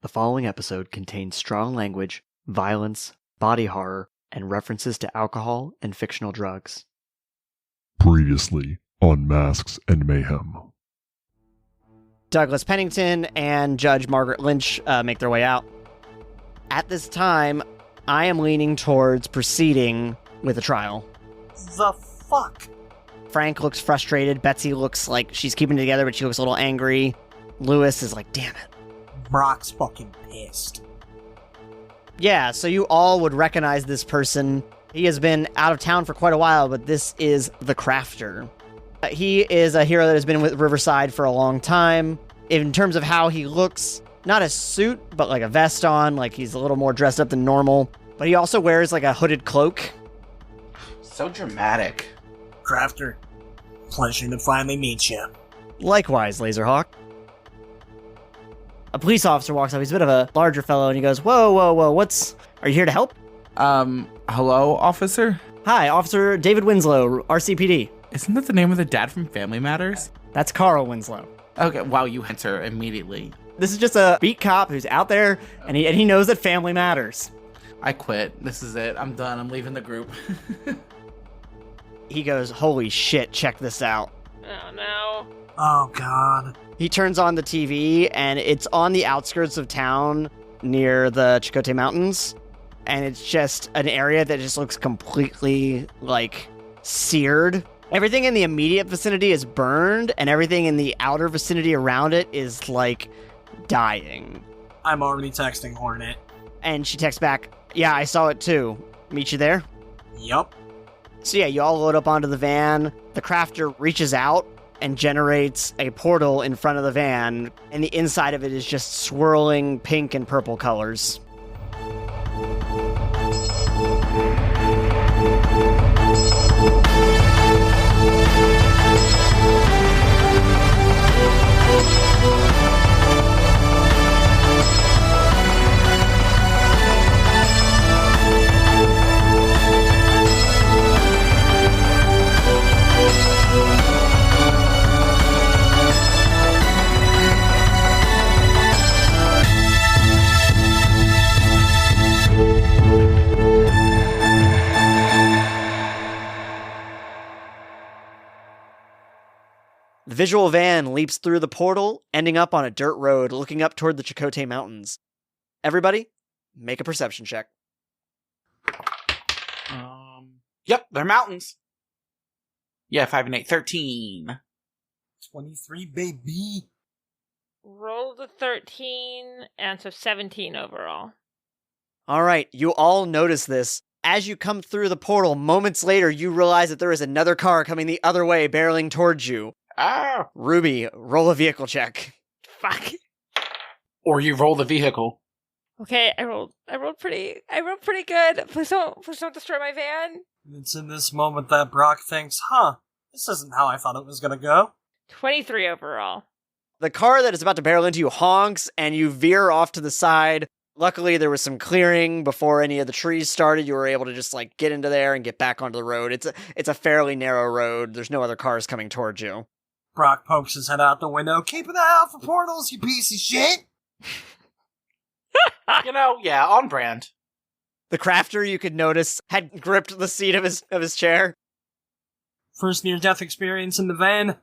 The following episode contains strong language, violence, body horror, and references to alcohol and fictional drugs. Previously on Masks and Mayhem. Douglas Pennington and Judge Margaret Lynch make their way out. At this time, I am leaning towards proceeding with the trial. The fuck? Frank looks frustrated. Betsy looks like she's keeping it together, but she looks a little angry. Lewis is like, damn it. Brock's fucking pissed. Yeah, so you all would recognize this person. He has been out of town for quite a while, but this is the Crafter. He is a hero that has been with Riverside for a long time. In terms of how he looks, not a suit, but like a vest on, like he's a little more dressed up than normal. But he also wears like a hooded cloak. So dramatic. Crafter, pleasure to finally meet you. Likewise, Lazerhawk. A police officer walks up. He's a bit of a larger fellow, and he goes, whoa, are you here to help? Hello, officer? Hi, Officer David Winslow, RCPD. Isn't that the name of the dad from Family Matters? That's Carl Winslow. Okay, wow, you answer immediately. This is just a beat cop who's out there, and he knows that family matters. I quit. This is it. I'm done. I'm leaving the group. He goes, holy shit, check this out. Oh, no. Oh, God. He turns on the TV, and it's on the outskirts of town near the Chakotay Mountains, and it's just an area that just looks completely, like, seared. Everything in the immediate vicinity is burned, and everything in the outer vicinity around it is, like, dying. I'm already texting Hornet. And she texts back, yeah, I saw it too. Meet you there? Yup. So yeah, you all load up onto the van. The Crafter reaches out and generates a portal in front of the van, and the inside of it is just swirling pink and purple colors. The visual van leaps through the portal, ending up on a dirt road looking up toward the Chakotay Mountains. Everybody, make a perception check. Yep, they're mountains. Yeah, 5 and 8, 13. 23, baby. Rolled a 13, and so 17 overall. All right, you all notice this. As you come through the portal, moments later, you realize that there is another car coming the other way, barreling towards you. Ah! Ruby, roll a vehicle check. Fuck. Or you roll the vehicle. Okay, I rolled pretty good. Please don't destroy my van. It's in this moment that Brock thinks, this isn't how I thought it was gonna go. 23 overall. The car that is about to barrel into you honks, and you veer off to the side. Luckily, there was some clearing before any of the trees started. You were able to just, like, get into there and get back onto the road. It's a fairly narrow road. There's no other cars coming towards you. Brock pokes his head out the window. Keep an eye out for portals, you piece of shit! Yeah, on brand. The Crafter, you could notice, had gripped the seat of his chair. First near-death experience in the van.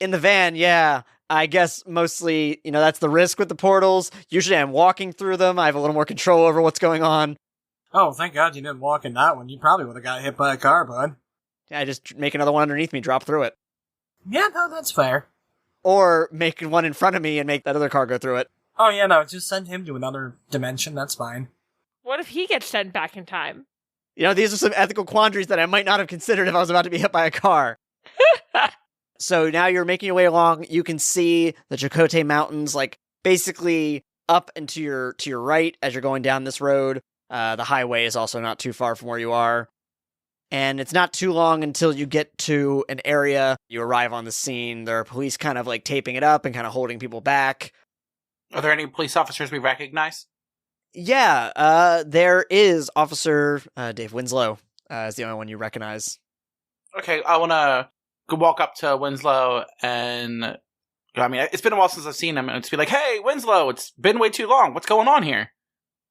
In the van, yeah. I guess mostly, that's the risk with the portals. Usually I'm walking through them. I have a little more control over what's going on. Oh, thank God you didn't walk in that one. You probably would have got hit by a car, bud. Yeah, just make another one underneath me, drop through it. Yeah, no, that's fair. Or make one in front of me and make that other car go through it. Oh, yeah, no, just send him to another dimension. That's fine. What if he gets sent back in time? These are some ethical quandaries that I might not have considered if I was about to be hit by a car. So now you're making your way along. You can see the Chakotay Mountains, like, basically up and to your right as you're going down this road. The highway is also not too far from where you are. And it's not too long until you get to an area. You arrive on the scene. There are police kind of, like, taping it up and kind of holding people back. Are there any police officers we recognize? Yeah, there is Officer Dave Winslow is the only one you recognize. Okay, I want to walk up to Winslow and I mean, it's been a while since I've seen him, and it's be like, hey, Winslow, it's been way too long. What's going on here?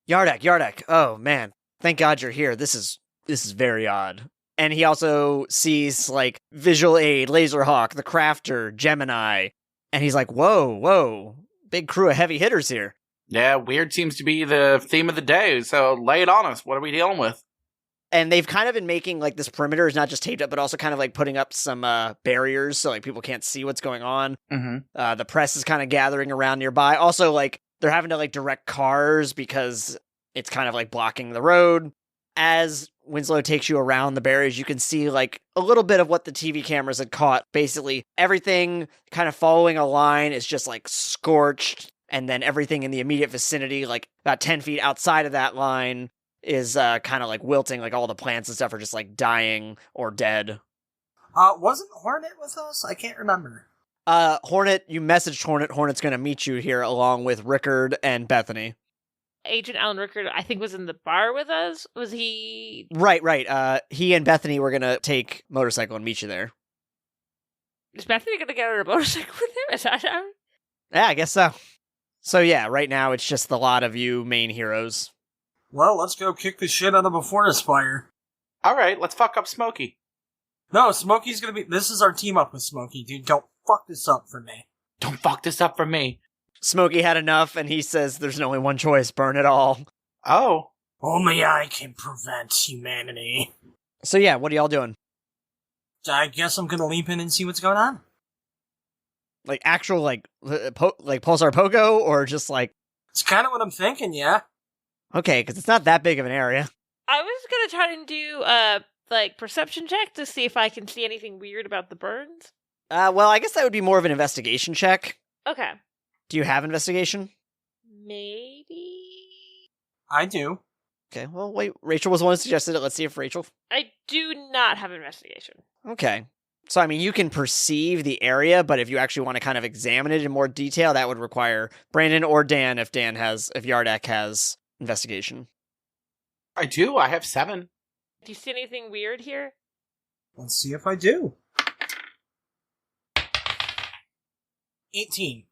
Yardak. Oh, man. Thank God you're here. This is very odd. And he also sees, like, Visual Aid, Lazerhawk, the Crafter, Gemini. And he's like, whoa. Big crew of heavy hitters here. Yeah, weird seems to be the theme of the day, so lay it on us. What are we dealing with? And they've kind of been making, like, this perimeter is not just taped up, but also kind of, like, putting up some barriers so, like, people can't see what's going on. Mm-hmm. The press is kind of gathering around nearby. Also, like, they're having to, like, direct cars because it's kind of, like, blocking the road. As Winslow takes you around the barriers, you can see, like, a little bit of what the TV cameras had caught. Basically, everything kind of following a line is just, like, scorched. And then everything in the immediate vicinity, like, about 10 feet outside of that line, is kind of, like, wilting. Like, all the plants and stuff are just, like, dying or dead. Wasn't Hornet with us? I can't remember. Hornet, you messaged Hornet. Hornet's going to meet you here along with Rickard and Bethany. Agent Alan Rickard, I think, was in the bar with us. Was he? Right. He and Bethany were going to take motorcycle and meet you there. Is Bethany going to get on a motorcycle with him? Is that how? Yeah, I guess so. So yeah, right now it's just the lot of you main heroes. Well, let's go kick the shit out of a forest fire. All right, let's fuck up Smokey. No, Smokey's gonna be... This is our team up with Smokey, dude. Don't fuck this up for me. Don't fuck this up for me. Smokey had enough, and he says there's only one choice, burn it all. Oh. Only I can prevent humanity. So yeah, what are y'all doing? I guess I'm gonna leap in and see what's going on. Like actual, like Pulsar Pogo, or just like... It's kind of what I'm thinking, yeah. Okay, because it's not that big of an area. I was going to try and do a perception check to see if I can see anything weird about the burns. Well, I guess that would be more of an investigation check. Okay. Do you have investigation? Maybe? I do. Okay, well, wait, Rachel was the one who suggested it. Let's see if Rachel... I do not have investigation. Okay. So, I mean, you can perceive the area, but if you actually want to kind of examine it in more detail, that would require Brandon or Dan if Yardak has investigation. I do. I have 7. Do you see anything weird here? Let's see if I do. 18.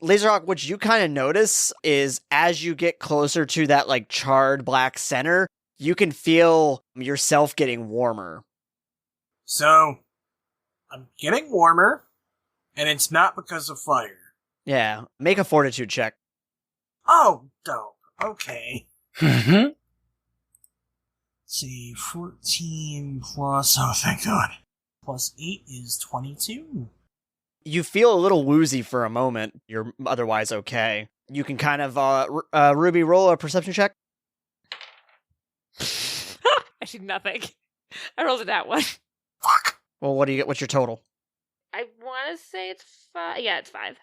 Lazerhawk, what you kind of notice is as you get closer to that, like, charred black center, you can feel yourself getting warmer. So, I'm getting warmer, and it's not because of fire. Yeah, make a fortitude check. Oh, dope. Okay. Mm-hmm. Let's see, 14 plus... Oh, thank God. Plus 8 is 22. You feel a little woozy for a moment. You're otherwise okay. You can kind of, Ruby, roll a perception check. I see nothing. I rolled it that one. Fuck. Well, what do you get? What's your total? I want to say it's 5. Yeah, it's 5.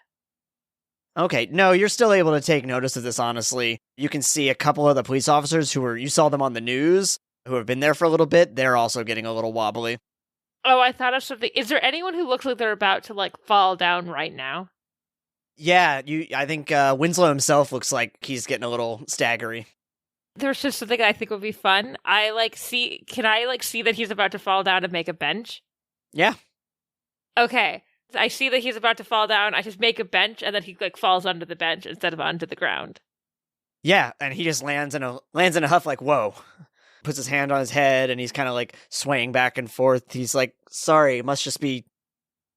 Okay, no, you're still able to take notice of this, honestly. You can see a couple of the police officers you saw them on the news, who have been there for a little bit. They're also getting a little wobbly. Oh, I thought of something. Is there anyone who looks like they're about to, like, fall down right now? Yeah, I think Winslow himself looks like he's getting a little staggery. There's just something I think would be fun. Can I see that he's about to fall down and make a bench? Yeah. Okay. I see that he's about to fall down. I just make a bench, and then he, like, falls under the bench instead of onto the ground. Yeah, and he just lands in a huff like, whoa. Puts his hand on his head, and he's kind of, like, swaying back and forth. He's like, sorry, it must just be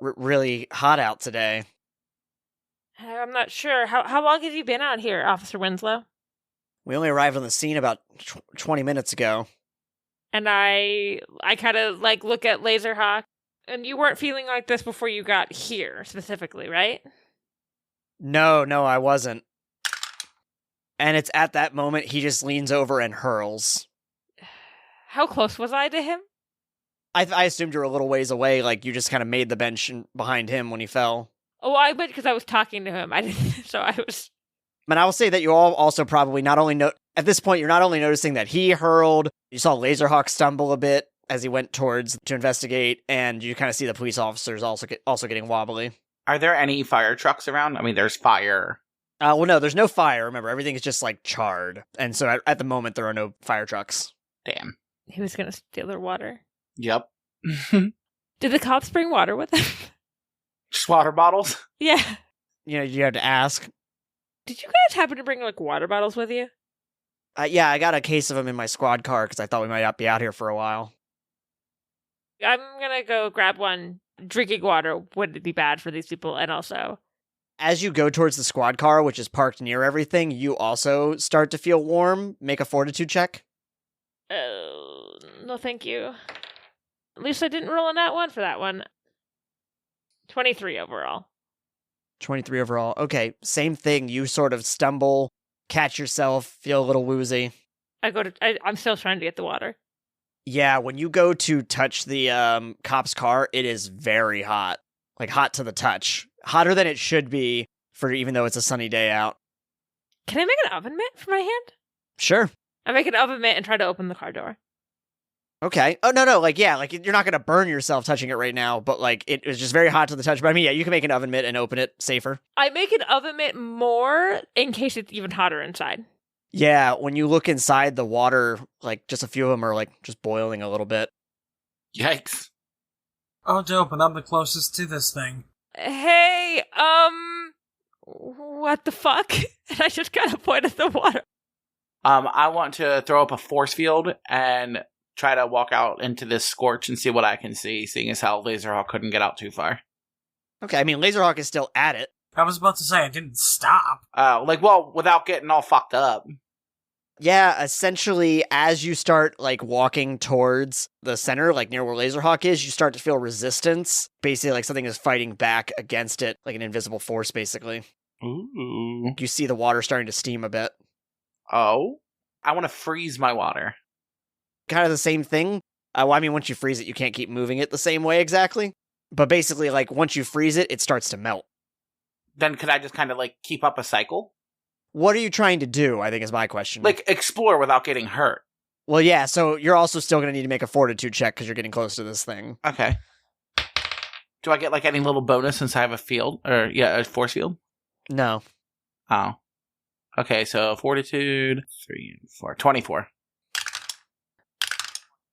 really hot out today. I'm not sure. How long have you been out here, Officer Winslow? We only arrived on the scene about 20 minutes ago. And I kind of, like, look at Lazerhawk. And you weren't feeling like this before you got here, specifically, right? No, I wasn't. And it's at that moment he just leans over and hurls. How close was I to him? I assumed you were a little ways away, like you just kind of made the bench behind him when he fell. Oh, I bet because I was talking to him. I didn't, so I was... And I will say that you all also probably not only at this point, you're not only noticing that he hurled, you saw Lazerhawk stumble a bit as he went towards to investigate, and you kind of see the police officers also getting wobbly. Are there any fire trucks around? I mean, there's fire. Well, no, there's no fire. Remember, everything is just, like, charred. And so at the moment, there are no fire trucks. Damn. He was going to steal their water. Yep. Did the cops bring water with them? Just water bottles? Yeah. You have to ask. Did you guys happen to bring, like, water bottles with you? Yeah, I got a case of them in my squad car because I thought we might not be out here for a while. I'm gonna go grab one. Drinking water wouldn't be bad for these people, and also... As you go towards the squad car, which is parked near everything, you also start to feel warm. Make a fortitude check. Oh, no thank you. At least I didn't roll a nat 1 for that one. 23 overall. 23 overall. Okay, same thing. You sort of stumble, catch yourself, feel a little woozy. I'm still trying to get the water. Yeah, when you go to touch the cop's car, it is very hot. Like, hot to the touch. Hotter than it should be, for even though it's a sunny day out. Can I make an oven mitt for my hand? Sure. I make an oven mitt and try to open the car door. Okay. Oh, no, like, yeah, like, you're not going to burn yourself touching it right now, but, like, it was just very hot to the touch. But, I mean, yeah, you can make an oven mitt and open it safer. I make an oven mitt more in case it's even hotter inside. Yeah, when you look inside, the water, like, just a few of them are, like, just boiling a little bit. Yikes. Oh, dope, and I'm the closest to this thing. Hey, what the fuck? And I just kind of point at the water. I want to throw up a force field and try to walk out into this scorch and see what I can see, seeing as how Lazerhawk couldn't get out too far. Okay, I mean, Lazerhawk is still at it. I was about to say, I didn't stop. Without getting all fucked up. Yeah, essentially, as you start, like, walking towards the center, like, near where Lazerhawk is, you start to feel resistance. Basically, like, something is fighting back against it, like an invisible force, basically. Ooh. You see the water starting to steam a bit. Oh? I want to freeze my water. Kind of the same thing. Well, I mean, once you freeze it, you can't keep moving it the same way exactly. But basically, like, once you freeze it, it starts to melt. Then could I just kind of, like, keep up a cycle? What are you trying to do, I think is my question. Like, explore without getting hurt. Well, yeah, so you're also still going to need to make a fortitude check because you're getting close to this thing. Okay. Do I get, like, any little bonus since I have a field? Or, yeah, a force field? No. Oh. Okay, so fortitude, 3 and 4. 24.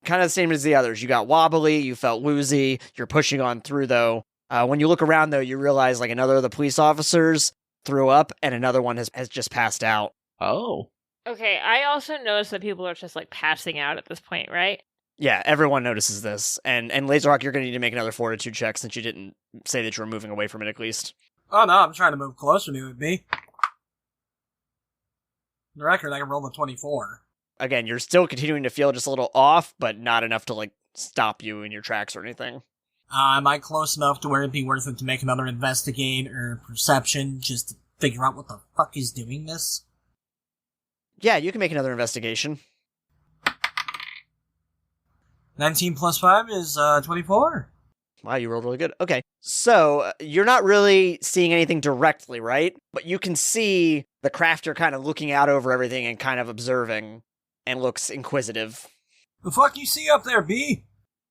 Kind of the same as the others. You got wobbly, you felt woozy, you're pushing on through, though. When you look around, though, you realize, like, another of the police officers threw up, and another one has just passed out. Oh. Okay, I also noticed that people are just, like, passing out at this point, right? Yeah, everyone notices this. And Lazerhawk, you're going to need to make another fortitude check since you didn't say that you were moving away from it, at least. Oh no, I'm trying to move closer to it, B. The record, I can roll a 24. Again, you're still continuing to feel just a little off, but not enough to, like, stop you in your tracks or anything. Am I close enough to where it'd be worth it to make another investigate or perception just to figure out what the fuck is doing this? Yeah, you can make another investigation. 19 plus 5 is 24. Wow, you rolled really good. Okay, so you're not really seeing anything directly, right? But you can see the crafter kind of looking out over everything and kind of observing and looks inquisitive. The fuck you see up there, B?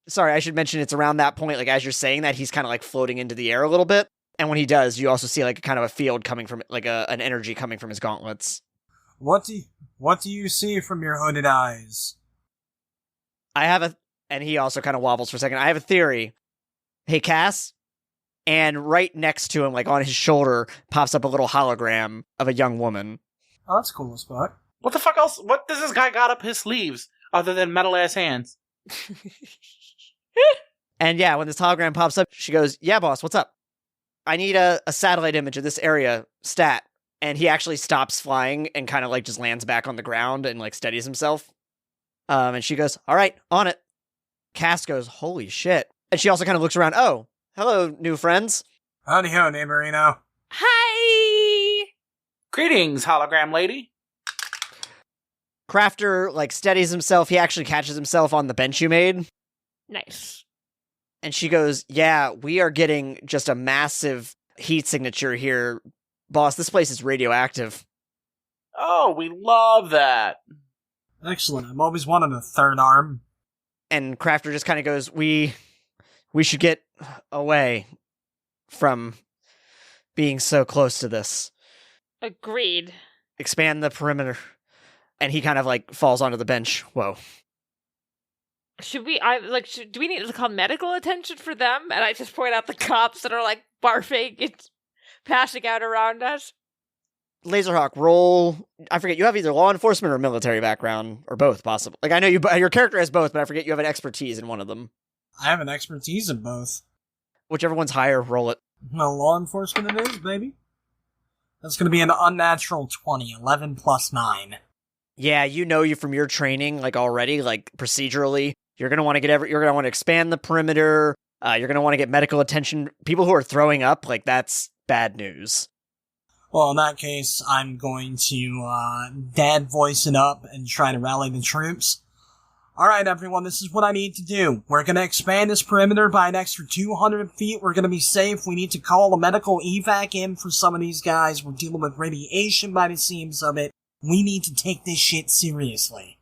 Sorry, I should mention it's around that point, like, as you're saying that, he's kind of, like, floating into the air a little bit. And when he does, you also see, like, kind of a field coming from, like, an energy coming from his gauntlets. What do you see from your hooded eyes? And he also kind of wobbles for a second. I have a theory. Hey, Cass? And right next to him, like, on his shoulder, pops up a little hologram of a young woman. Oh, that's cool as fuck. What the fuck else? What does this guy got up his sleeves other than metal-ass hands? And yeah, when this hologram pops up, she goes, "Yeah, boss, what's up? I need a satellite image of this area, stat." And he actually stops flying and kind of, like, just lands back on the ground and, like, steadies himself. And she goes, "All right, on it." Cass goes, "Holy shit." And she also kind of looks around. "Oh, hello, new friends." Howdy ho, neighborino. Hi! Greetings, hologram lady. Crafter, like, steadies himself. He actually catches himself on the bench you made. Nice. And she goes, "Yeah, we are getting just a massive heat signature here. Boss, this place is radioactive." Oh, we love that. Excellent. I've always wanted a third arm. And Crafter just kind of goes, we should get away from being so close to this. Agreed. Expand the perimeter. And he kind of, like, falls onto the bench. Whoa. Should we, do we need to call medical attention for them? And I just point out the cops that are, like, barfing and passing out around us. Lazerhawk, roll. I forget, you have either law enforcement or military background, or both, possibly. Like, I know your character has both, but I forget you have an expertise in one of them. I have an expertise in both. Whichever one's higher, roll it. Well, law enforcement it is, baby. That's going to be an unnatural 20, 11 plus 9. Yeah, you from your training, like, already, like, procedurally. You're going to want to you're going to want to expand the perimeter. You're going to want to get medical attention. People who are throwing up, like, that's bad news. Well, in that case, I'm going to, dad voice it up and try to rally the troops. Alright, everyone, this is what I need to do. We're gonna expand this perimeter by an extra 200 feet. We're gonna be safe. We need to call a medical evac in for some of these guys. We're dealing with radiation by the seams of it. We need to take this shit seriously.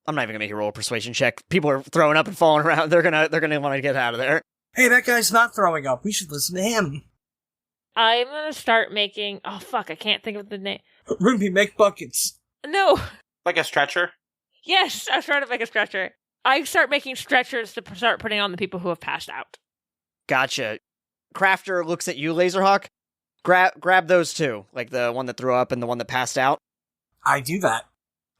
I'm not even gonna make you roll a persuasion check. People are throwing up and falling around. They're gonna want to get out of there. Hey, that guy's not throwing up. We should listen to him. I'm gonna start making... Oh, fuck, I can't think of the name. Ruby, make buckets. No! Like a stretcher? Yes, I was trying to make a stretcher. I start making stretchers to start putting on the people who have passed out. Gotcha. Crafter looks at you, Lazerhawk. Grab those two, like the one that threw up and the one that passed out. I do that.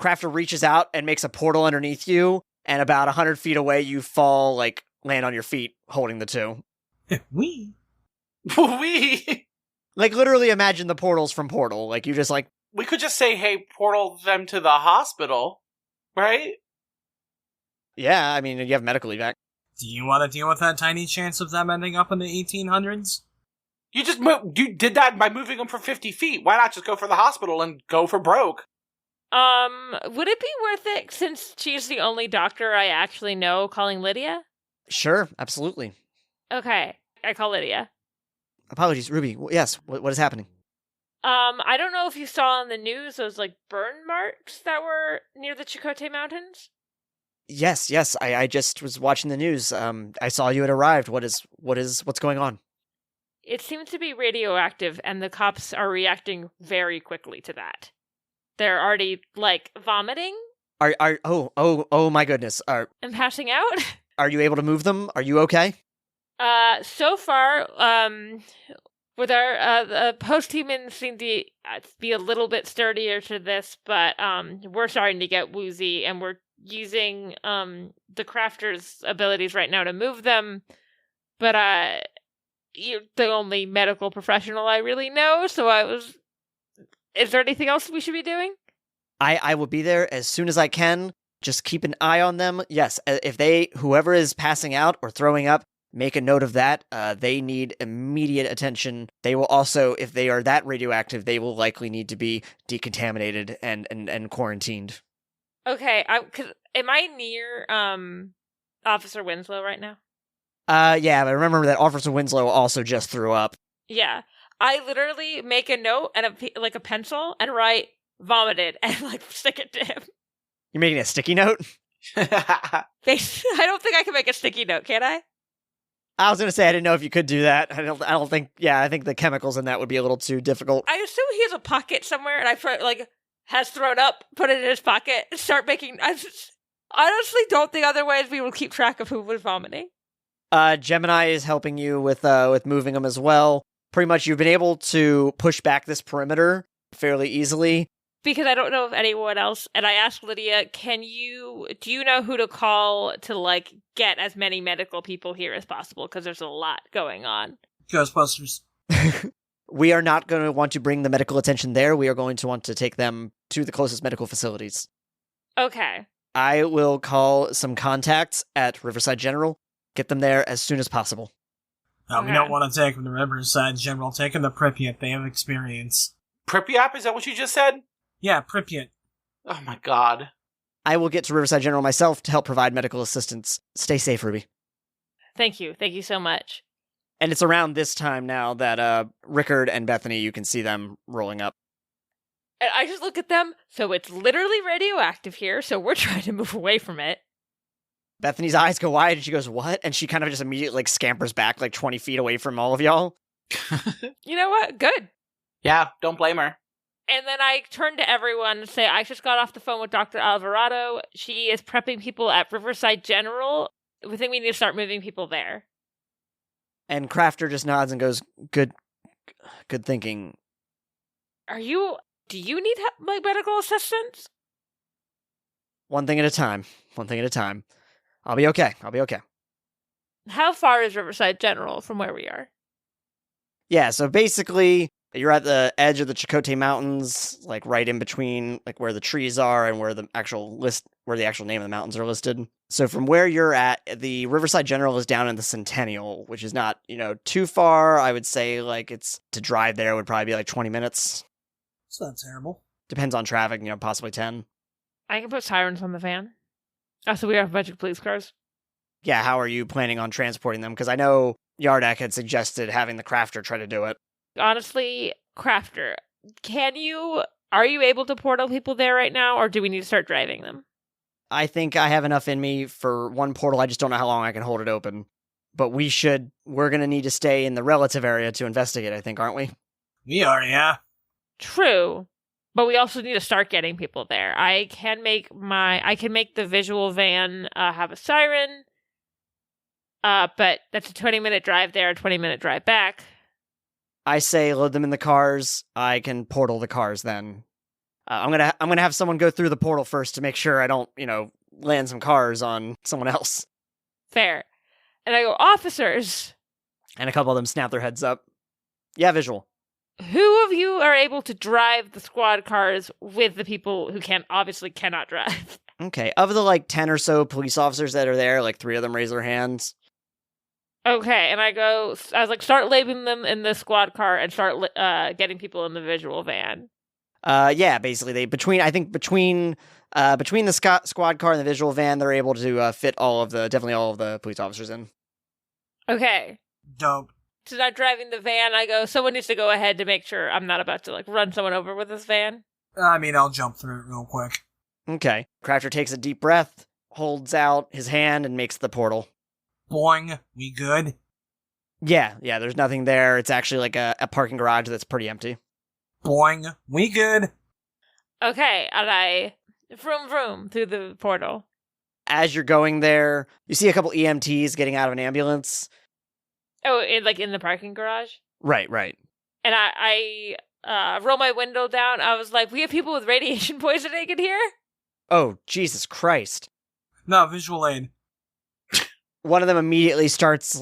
Crafter reaches out and makes a portal underneath you, and about 100 feet away you fall, like, land on your feet, holding the two. Wee. We Like, literally imagine the portals from Portal. Like, you just, like... We could just say, hey, portal them to the hospital, right? Yeah, I mean, you have medical evac. Do you want to deal with that tiny chance of them ending up in the 1800s? You did that by moving them for 50 feet. Why not just go for the hospital and go for broke? Would it be worth it, since she's the only doctor I actually know, calling Lydia? Sure, absolutely. Okay, I call Lydia. Apologies, Ruby. Yes, what is happening? I don't know if you saw on the news those, like, burn marks that were near the Chakotay Mountains? Yes, I just was watching the news. I saw you had arrived. What's going on? It seems to be radioactive, and the cops are reacting very quickly to that. They're already, like, vomiting. Oh my goodness. And passing out. Are you able to move them? Are you okay? So far, with our, the post-humans seem to be a little bit sturdier to this, but, we're starting to get woozy, and we're using, the crafter's abilities right now to move them, but, you're the only medical professional I really know, so is there anything else we should be doing? I will be there as soon as I can. Just keep an eye on them. Yes, if whoever is passing out or throwing up, make a note of that. They need immediate attention. They will also, if they are that radioactive, they will likely need to be decontaminated and quarantined. Okay, am I near, Officer Winslow right now? Yeah, but remember that Officer Winslow also just threw up. Yeah. I literally make a note and a pencil and write vomited and, like, stick it to him. You're making a sticky note? I don't think I can make a sticky note, can I? I was going to say, I didn't know if you could do that. I don't think, I think the chemicals in that would be a little too difficult. I assume he has a pocket somewhere and has thrown up, put it in his pocket, start making, I honestly don't think otherwise we will keep track of who was vomiting. Gemini is helping you with moving them as well. Pretty much you've been able to push back this perimeter fairly easily. Because I don't know of anyone else, and I asked Lydia, do you know who to call to, like, get as many medical people here as possible? Because there's a lot going on. Ghostbusters. We are not going to want to bring the medical attention there. We are going to want to take them to the closest medical facilities. Okay. I will call some contacts at Riverside General, get them there as soon as possible. No, we don't want to take them to Riverside General. Take them to Pripyat. They have experience. Pripyat? Is that what you just said? Yeah, Pripyat. Oh my god. I will get to Riverside General myself to help provide medical assistance. Stay safe, Ruby. Thank you. Thank you so much. And it's around this time now that Rickard and Bethany, you can see them rolling up. And I just look at them, so it's literally radioactive here, so we're trying to move away from it. Bethany's eyes go wide, and she goes, what? And she kind of just immediately, like, scampers back, like, 20 feet away from all of y'all. You know what? Good. Yeah, don't blame her. And then I turn to everyone and say, I just got off the phone with Dr. Alvarado. She is prepping people at Riverside General. We think we need to start moving people there. And Crafter just nods and goes, good thinking. Do you need medical assistance? One thing at a time. I'll be okay. How far is Riverside General from where we are? Yeah, so basically, you're at the edge of the Chakotay Mountains, like right in between, like where the trees are and where the actual name of the mountains are listed. So from where you're at, the Riverside General is down in the Centennial, which is not, too far. I would say, like, it's to drive there would probably be like 20 minutes. It's not terrible. Depends on traffic, possibly 10. I can put sirens on the van. Oh, so we have a bunch of police cars. Yeah, how are you planning on transporting them? Because I know Yardak had suggested having the Crafter try to do it. Honestly, Crafter, are you able to portal people there right now, or do we need to start driving them? I think I have enough in me for one portal. I just don't know how long I can hold it open. But we're going to need to stay in the relative area to investigate, I think, aren't we? We are, yeah. True. But we also need to start getting people there. I can make the visual van have a siren. But that's a 20-minute drive there, a 20-minute drive back. I say load them in the cars. I can portal the cars then. I'm gonna have someone go through the portal first to make sure I don't, land some cars on someone else. Fair. And I go, officers. And a couple of them snap their heads up. Yeah, visual. Who of you are able to drive the squad cars with the people who obviously cannot drive? Okay, of the 10 or so police officers that are there, 3 of them raise their hands. Okay, and I was like, start labeling them in the squad car and start getting people in the visual van. Yeah, basically between the squad car and the visual van, they're able to fit definitely all of the police officers in. Okay. Dope. So now driving the van, I go, someone needs to go ahead to make sure I'm not about to run someone over with this van. I mean, I'll jump through it real quick. Okay. Crafter takes a deep breath, holds out his hand, and makes the portal. Boing. We good? Yeah, there's nothing there. It's actually a parking garage that's pretty empty. Boing. We good? Okay, and I vroom vroom through the portal. As you're going there, you see a couple EMTs getting out of an ambulance. Oh, in the parking garage? Right. And I roll my window down. I was like, we have people with radiation poisoning in here? Oh, Jesus Christ. No, Visual Aid. One of them immediately starts,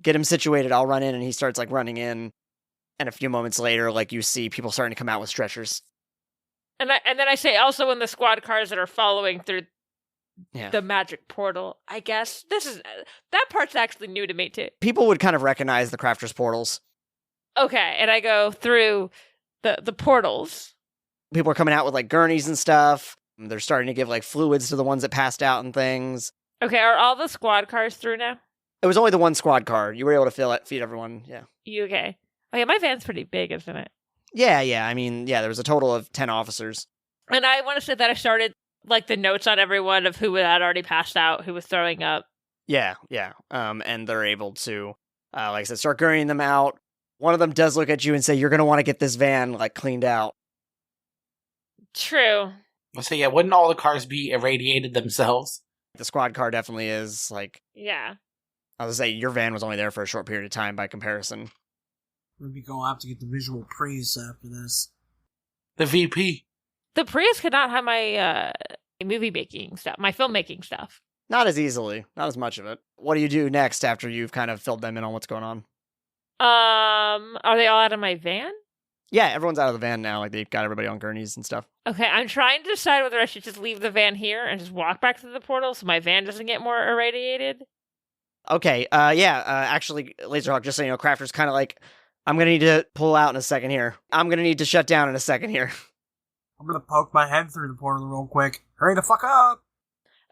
get him situated. I'll run in, and he starts, running in. And a few moments later, you see people starting to come out with stretchers. And then I say, also in the squad cars that are following through the magic portal, I guess. That part's actually new to me, too. People would kind of recognize the Crafter's portals. Okay, and I go through the portals. People are coming out with, gurneys and stuff. They're starting to give, fluids to the ones that passed out and things. Okay, are all the squad cars through now? It was only the one squad car. You were able to feed everyone, yeah. You okay? Oh yeah, my van's pretty big, isn't it? Yeah. I mean, there was a total of 10 officers. And I want to say that I started, the notes on everyone of who had already passed out, who was throwing up. Yeah. And they're able to, like I said, start gurneying them out. One of them does look at you and say, you're going to want to get this van, cleaned out. True. So yeah, wouldn't all the cars be irradiated themselves? The squad car definitely is, Yeah. I was going to say, your van was only there for a short period of time by comparison. Maybe go out to get the visual Prius after this. The VP. The Prius could not have my movie making stuff, my filmmaking stuff. Not as easily. Not as much of it. What do you do next after you've kind of filled them in on what's going on? Are they all out of my van? Yeah, everyone's out of the van now. They've got everybody on gurneys and stuff. Okay, I'm trying to decide whether I should just leave the van here and just walk back to the portal so my van doesn't get more irradiated. Okay, actually, Lazerhawk, just so you know, Crafter's kind of I'm going to need to pull out in a second here. I'm going to need to shut down in a second here. I'm going to poke my head through the portal real quick. Hurry the fuck up!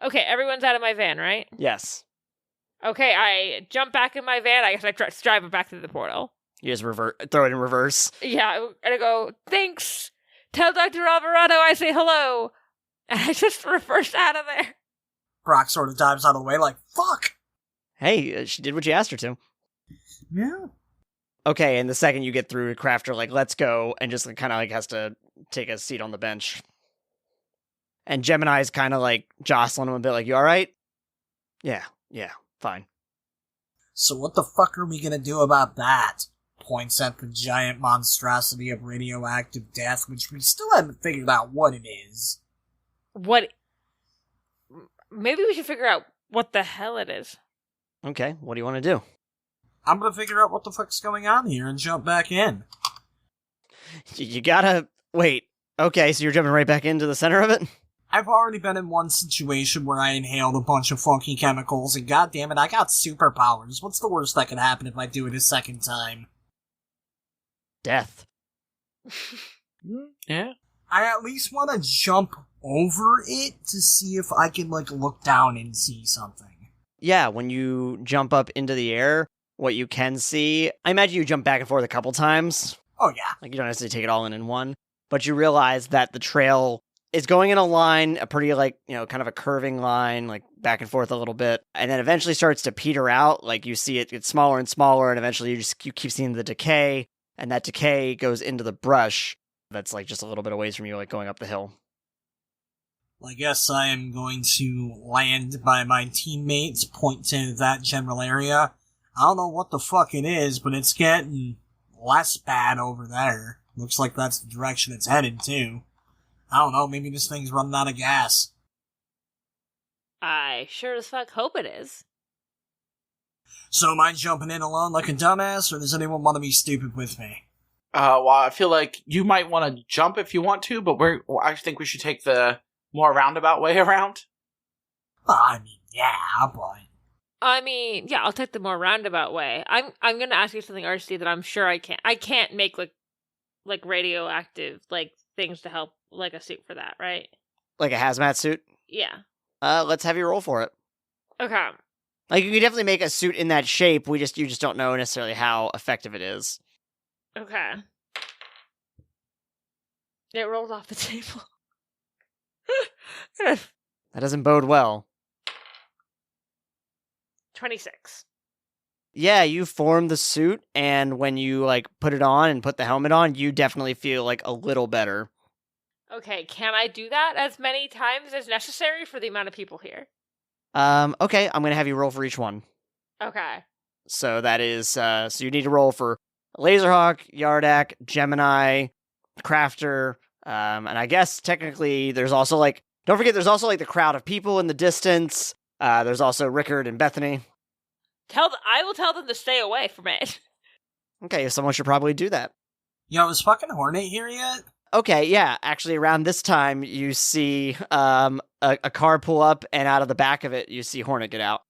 Okay, everyone's out of my van, right? Yes. Okay, I jump back in my van. I guess I drive it back through the portal. You just throw it in reverse. Yeah, and I go, thanks. Tell Dr. Alvarado I say hello. And I just reverse out of there. Brock sort of dives out of the way fuck! Hey, she did what you asked her to. Yeah. Okay, and the second you get through, Crafter, like, let's go, and just kind of, like, has to take a seat on the bench. And Gemini's kind of, like, jostling him a bit, like, you alright? Yeah, fine. So what the fuck are we gonna do about that? Points at the giant monstrosity of radioactive death, which we still haven't figured out what it is. What? Maybe we should figure out what the hell it is. Okay, what do you want to do? I'm gonna figure out what the fuck's going on here and jump back in. You gotta... Wait, okay, so you're jumping right back into the center of it? I've already been in one situation where I inhaled a bunch of funky chemicals, and goddammit, I got superpowers. What's the worst that can happen if I do it a second time? Death. Yeah. I at least want to jump over it to see if I can, like, look down and see something. Yeah, when you jump up into the air, what you can see... I imagine you jump back and forth a couple times. Oh, yeah. Like, you don't necessarily take it all in one. But you realize that the trail is going in a line, a pretty, like, you know, kind of a curving line, like, back and forth a little bit. And then eventually starts to peter out. Like, you see it get smaller and smaller, and eventually you keep seeing the decay. And that decay goes into the brush that's, like, just a little bit away from you, like, going up the hill. Well, I guess I am going to land by my teammates, point to that general area. I don't know what the fuck it is, but it's getting less bad over there. Looks like that's the direction it's headed to. I don't know, maybe this thing's running out of gas. I sure as fuck hope it is. So am I jumping in alone like a dumbass, or does anyone want to be stupid with me? Well, I feel like you might want to jump if you want to, but I think we should take the more roundabout way around. Well, I mean, yeah, but... I mean, yeah, I'll take the more roundabout way. I'm gonna ask you something, RC, that I'm sure I can't. I can't make, like radioactive, like, things to help, like, a suit for that, right? Like a hazmat suit? Yeah. Let's have you roll for it. Okay. Like, you can definitely make a suit in that shape, you just don't know necessarily how effective it is. Okay. It rolls off the table. That doesn't bode well. 26. Yeah, you form the suit, and when you, like, put it on and put the helmet on, you definitely feel, like, a little better. Okay, can I do that as many times as necessary for the amount of people here? Okay, I'm gonna have you roll for each one. Okay. So that is, so you need to roll for Lazerhawk, Yardak, Gemini, Crafter, and I guess technically there's also, like, don't forget there's also, like, the crowd of people in the distance. There's also Rickard and Bethany. I will tell them to stay away from it. Okay, someone should probably do that. Yo, is fucking Hornet here yet? Okay, yeah, actually around this time you see a car pull up, and out of the back of it you see Hornet get out.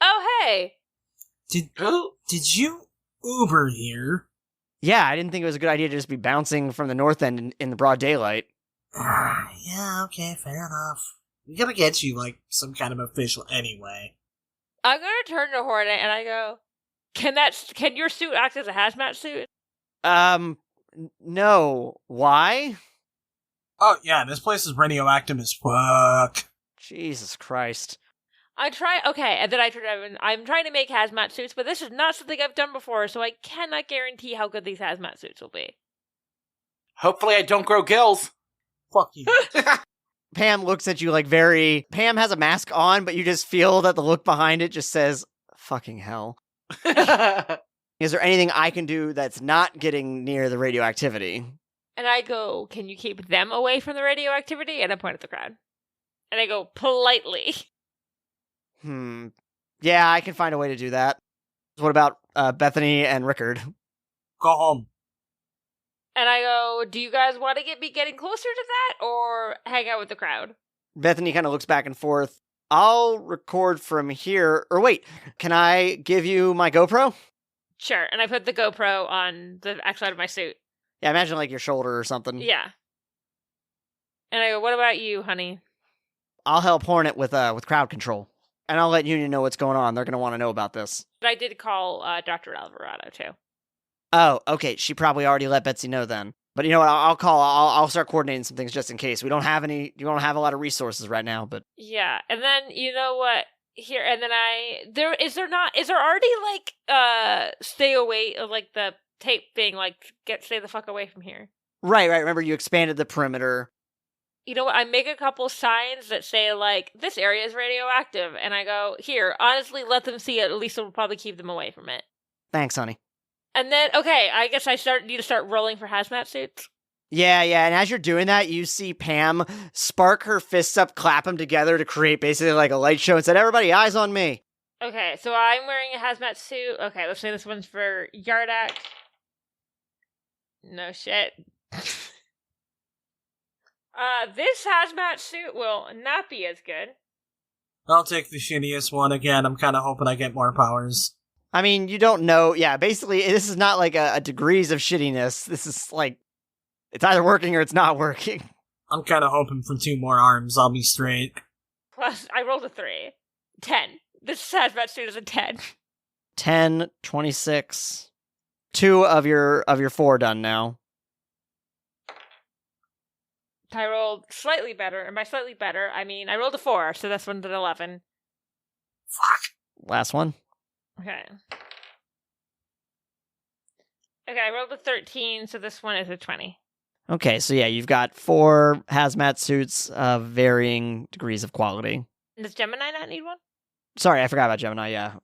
Oh, hey! Did you Uber here? Yeah, I didn't think it was a good idea to just be bouncing from the north end in the broad daylight. Yeah, okay, fair enough. We gotta get you, like, some kind of official anyway. I'm gonna turn to Hornet and I go, can your suit act as a hazmat suit? No. Why? Oh, yeah, this place is radioactive as fuck. Jesus Christ. Okay, and then I turn to I'm trying to make hazmat suits, but this is not something I've done before, so I cannot guarantee how good these hazmat suits will be. Hopefully I don't grow gills. Fuck you. Pam looks at you like Pam has a mask on, but you just feel that the look behind it just says, fucking hell. Is there anything I can do that's not getting near the radioactivity? And I go, can you keep them away from the radioactivity? And I point at the crowd. And I go, politely. Yeah, I can find a way to do that. What about Bethany and Rickard? Go home. And I go, do you guys want to be getting closer to that, or hang out with the crowd? Bethany kind of looks back and forth. I'll record from here. Or wait, can I give you my GoPro? Sure, and I put the GoPro on the outside of my suit. Yeah, imagine like your shoulder or something. Yeah. And I go, what about you, honey? I'll help Hornet with crowd control. And I'll let Union know what's going on. They're going to want to know about this. But I did call Dr. Alvarado, too. Oh, okay. She probably already let Betsy know then. But you know what? I'll start coordinating some things just in case. You don't have a lot of resources right now, but. Yeah. And then, you know what? Here, and then is there already, like, stay away, like, the tape being like, stay the fuck away from here. Right. Remember, you expanded the perimeter. You know what? I make a couple signs that say, like, this area is radioactive. And I go, here, honestly, let them see it. At least it'll probably keep them away from it. Thanks, honey. And then, okay, I guess I need to start rolling for hazmat suits. Yeah. And as you're doing that, you see Pam spark her fists up, clap them together to create basically like a light show and said, everybody, eyes on me. Okay, so I'm wearing a hazmat suit. Okay, let's say this one's for Yardak. No shit. This hazmat suit will not be as good. I'll take the shittiest one again. I'm kind of hoping I get more powers. I mean, you don't know. Yeah, basically, this is not like a degrees of shittiness. This is like, it's either working or it's not working. I'm kind of hoping for 2 more arms. I'll be straight. Plus, I rolled a 3. 10. This hazmat suit is a 10. 10, 26. 2 of your 4 done now. I rolled slightly better, and by slightly better, I mean I rolled a 4, so this one's an 11. Fuck. Last one. Okay. Okay, I rolled a 13, so this one is a 20. Okay, so yeah, you've got 4 hazmat suits of varying degrees of quality. Does Gemini not need one? Sorry, I forgot about Gemini, yeah.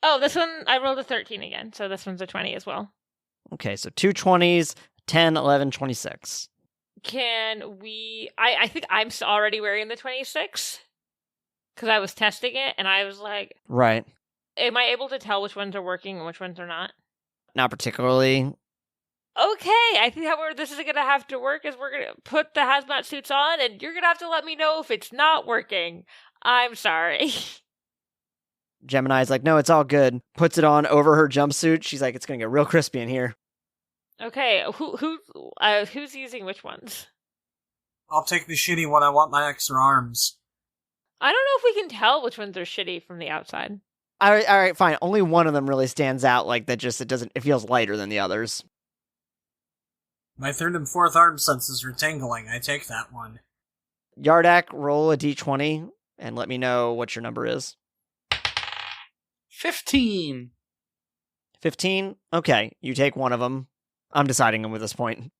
Oh, this one, I rolled a 13 again, so this one's a 20 as well. Okay, so 2 20s, 10, 11, 26. Can we... I think I'm already wearing the 26, because I was testing it, and I was like... Right. Am I able to tell which ones are working and which ones are not? Not particularly. Okay, I think how this is going to have to work is we're going to put the hazmat suits on, and you're going to have to let me know if it's not working. I'm sorry. Gemini's like, no, it's all good. Puts it on over her jumpsuit. She's like, it's going to get real crispy in here. Okay, who's using which ones? I'll take the shitty one. I want my extra arms. I don't know if we can tell which ones are shitty from the outside. All right, fine. Only one of them really stands out like that. Just it feels lighter than the others. My 3rd and 4th arm senses are tingling. I take that one. Yardak, roll a d20 and let me know what your number is. 15. 15? Okay, you take one of them. I'm deciding them at this point.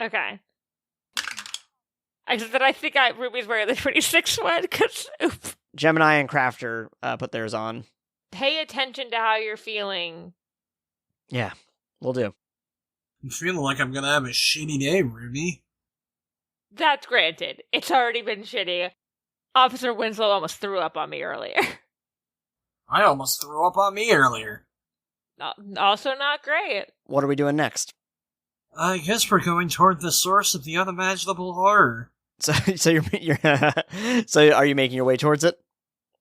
Okay. I think Ruby's wearing the 26 one, because... Gemini and Crafter put theirs on. Pay attention to how you're feeling. Yeah, will do. I'm feeling like I'm gonna have a shitty day, Ruby. That's granted. It's already been shitty. Officer Winslow almost threw up on me earlier. I almost threw up on me earlier. Also not great. What are we doing next? I guess we're going toward the source of the unimaginable horror. So you're so are you making your way towards it?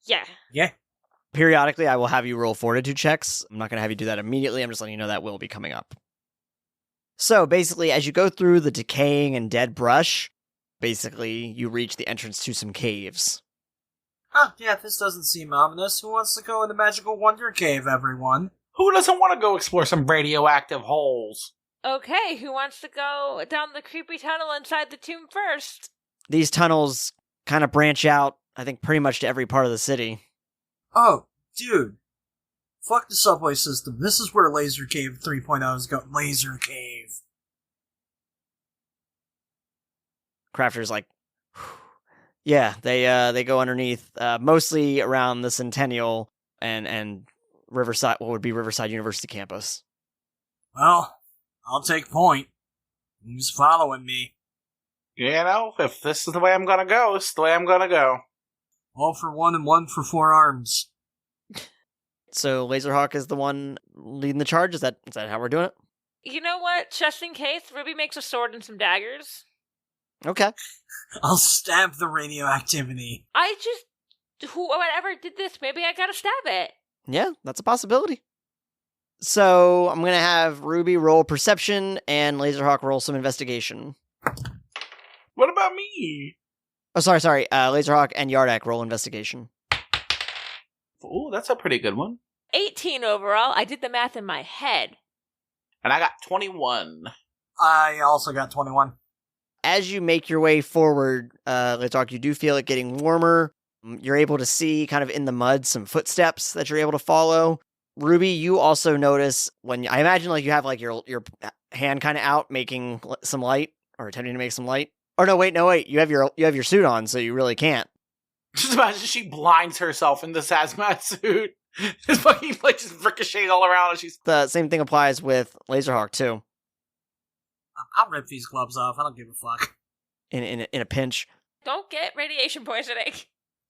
Yeah. Yeah. Periodically, I will have you roll fortitude checks. I'm not going to have you do that immediately. I'm just letting you know that will be coming up. So basically, as you go through the decaying and dead brush, basically you reach the entrance to some caves. Huh, yeah, this doesn't seem ominous. Who wants to go in the magical wonder cave, everyone? Who doesn't want to go explore some radioactive holes? Okay, who wants to go down the creepy tunnel inside the tomb first? These tunnels kind of branch out, I think, pretty much to every part of the city. Oh, dude. Fuck the subway system. This is where Laser Cave 3.0 is going. Laser Cave. Crafter's like, yeah, they go underneath, mostly around the Centennial and Riverside, what would be Riverside University campus. Well, I'll take point. Who's following me? You know, if this is the way I'm gonna go, it's the way I'm gonna go. All for one and one for 4 arms. So Lazerhawk is the one leading the charge? Is that how we're doing it? You know what? Just in case, Ruby makes a sword and some daggers. Okay. I'll stab the radioactivity. Whoever did this, maybe I gotta stab it. Yeah, that's a possibility. So I'm going to have Ruby roll perception and Lazerhawk roll some investigation. What about me? Oh, sorry. Lazerhawk and Yardak roll investigation. Ooh, that's a pretty good one. 18 overall. I did the math in my head. And I got 21. I also got 21. As you make your way forward, Lazerhawk, you do feel it getting warmer. You're able to see kind of in the mud some footsteps that you're able to follow. Ruby, you also notice when I imagine like you have like your hand kind of out making some light or attempting to make some light. Or no, wait, you have your suit on, so you really can't. Just imagine she blinds herself in this hazmat suit. Just fucking like just ricocheting all around and she's The same thing applies with Lazerhawk too. I'll rip these gloves off. I don't give a fuck. In a pinch. Don't get radiation poisoning.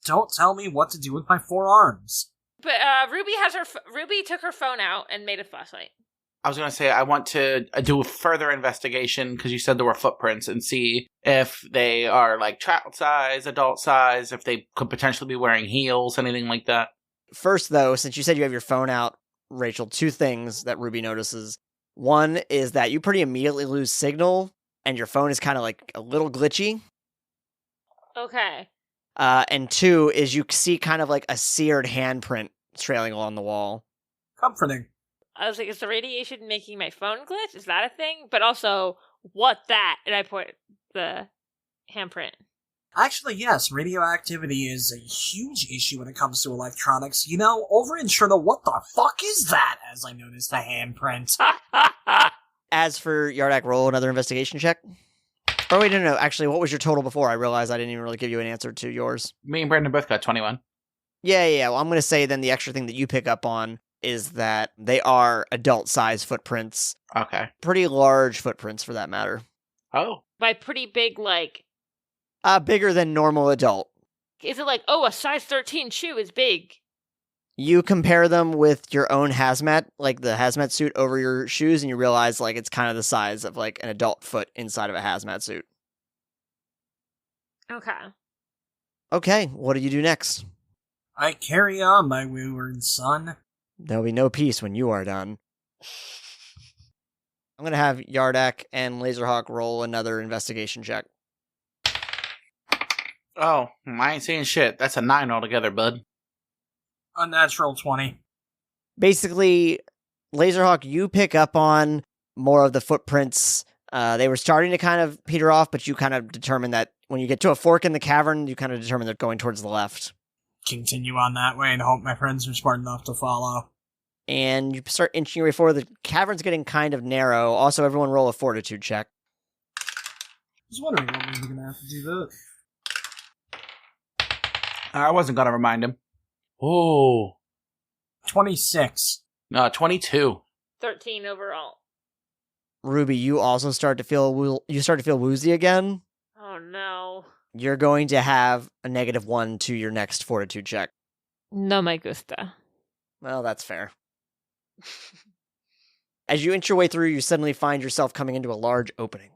Don't tell me what to do with my forearms. But Ruby took her phone out and made a flashlight. I was going to say, I want to do a further investigation, because you said there were footprints, and see if they are, like, child size, adult size, if they could potentially be wearing heels, anything like that. First, though, since you said you have your phone out, Rachel, two things that Ruby notices. One is that you pretty immediately lose signal, and your phone is kind of, like, a little glitchy. Okay. And two is you see kind of, like, a seared handprint trailing along the wall. Comforting. I was like, is the radiation making my phone glitch? Is that a thing? But also, what that? And I put the handprint. Actually, yes, radioactivity is a huge issue when it comes to electronics. You know, over in Cherno, what the fuck is that? As I noticed a handprint. As for Yardak, roll another investigation check. Oh, wait, no. Actually, what was your total before? I realized I didn't even really give you an answer to yours. Me and Brandon both got 21. Yeah. Well, I'm going to say then the extra thing that you pick up on is that they are adult-sized footprints. Okay. Pretty large footprints, for that matter. Oh. By pretty big, like... Bigger than normal adult. Is it like, oh, a size 13 shoe is big? You compare them with your own hazmat, like the hazmat suit over your shoes, and you realize, like, it's kind of the size of, like, an adult foot inside of a hazmat suit. Okay, what do you do next? I carry on, my wayward son. There'll be no peace when you are done. I'm going to have Yardak and Lazerhawk roll another investigation check. Oh, I ain't saying shit. That's a 9 altogether, bud. Unnatural 20. Basically, Lazerhawk, you pick up on more of the footprints. They were starting to kind of peter off, but you kind of determine that when you get to a fork in the cavern, you kind of determine they're going towards the left. Continue on that way and hope my friends are smart enough to follow. And you start inching your way forward. The cavern's getting kind of narrow. Also, everyone roll a fortitude check. I was wondering when we were going to have to do that. I wasn't going to remind him. Oh. 26. 22. 13 overall. Ruby, you also start to feel woozy again. Oh no. You're going to have a -1 to your next fortitude check. No me gusta. Well, that's fair. As you inch your way through, you suddenly find yourself coming into a large opening.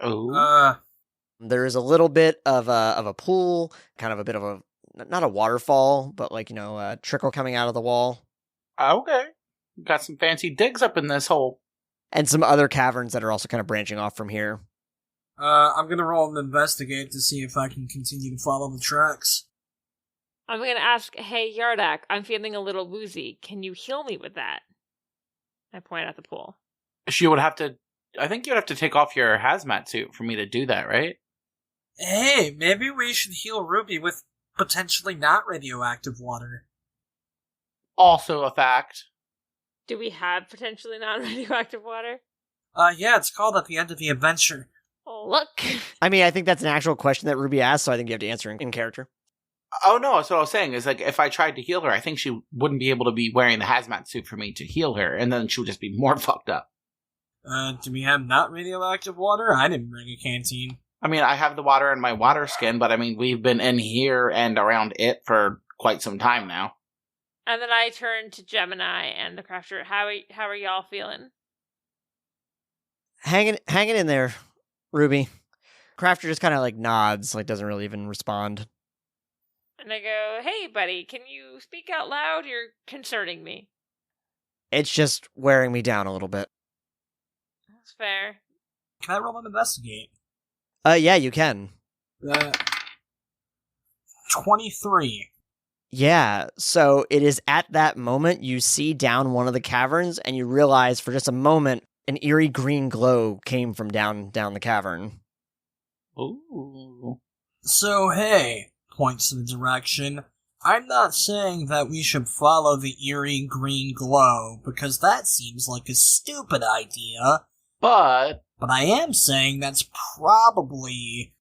Oh. There is a little bit of a pool, kind of a bit of a, not a waterfall, but like, a trickle coming out of the wall. Okay. Got some fancy digs up in this hole. And some other caverns that are also kind of branching off from here. I'm gonna roll and investigate to see if I can continue to follow the tracks. I'm going to ask, hey, Yardak, I'm feeling a little woozy. Can you heal me with that? I point at the pool. She would have to... I think you'd have to take off your hazmat suit for me to do that, right? Hey, maybe we should heal Ruby with potentially not radioactive water. Also a fact. Do we have potentially non-radioactive water? Yeah, it's called at the end of the adventure. Oh, look. I mean, I think that's an actual question that Ruby asked, so I think you have to answer in character. Oh, no, that's what I was saying. Is like, if I tried to heal her, I think she wouldn't be able to be wearing the hazmat suit for me to heal her, and then she would just be more fucked up. Do we have not radioactive water? I didn't bring a canteen. I mean, I have the water in my water skin, but I mean, we've been in here and around it for quite some time now. And then I turn to Gemini and the crafter. How are y'all feeling? Hanging in there, Ruby. Crafter just kind of like nods, like doesn't really even respond. And I go, hey, buddy, can you speak out loud? You're concerning me. It's just wearing me down a little bit. That's fair. Can I roll and investigate? Yeah, you can. 23. Yeah, so it is at that moment you see down one of the caverns and you realize for just a moment an eerie green glow came from down the cavern. Ooh. So, hey, points to the direction. I'm not saying that we should follow the eerie green glow, because that seems like a stupid idea. But I am saying that's probably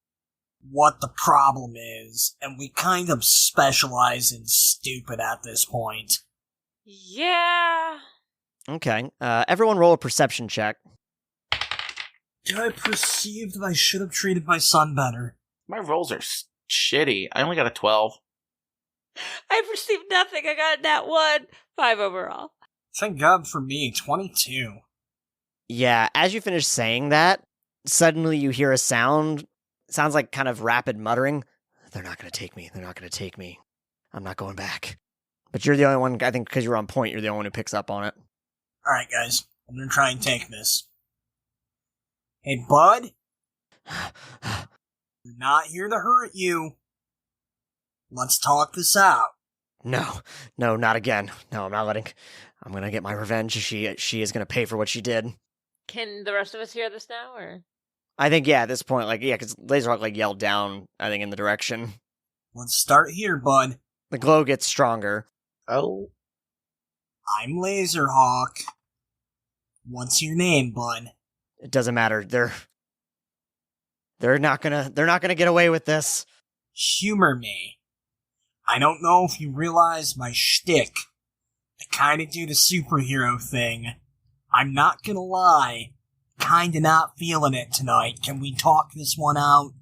what the problem is, and we kind of specialize in stupid at this point. Yeah. Okay. Everyone roll a perception check. Did I perceive that I should have treated my son better? my rolls are shitty. I only got a 12. I perceived nothing. I got a nat 1. 5 overall. Thank God for me, 22. Yeah, as you finish saying that, suddenly you hear a sound. It sounds like kind of rapid muttering. They're not going to take me. They're not going to take me. I'm not going back. But you're the only one, I think, because you're on point, you're the only one who picks up on it. Alright, guys. I'm gonna try and take this. Hey, bud? We're not here to hurt you. Let's talk this out. No, not again. No, I'm not letting... I'm going to get my revenge. She is going to pay for what she did. Can the rest of us hear this now, or? I think, yeah, at this point, because Lazerhawk, yelled down, I think, in the direction. Let's start here, bud. The glow gets stronger. Oh. I'm Lazerhawk. What's your name, bud? It doesn't matter. They're not gonna get away with this. Humor me. I don't know if you realize my shtick. I kinda do the superhero thing. I'm not gonna lie. Kinda not feeling it tonight. Can we talk this one out?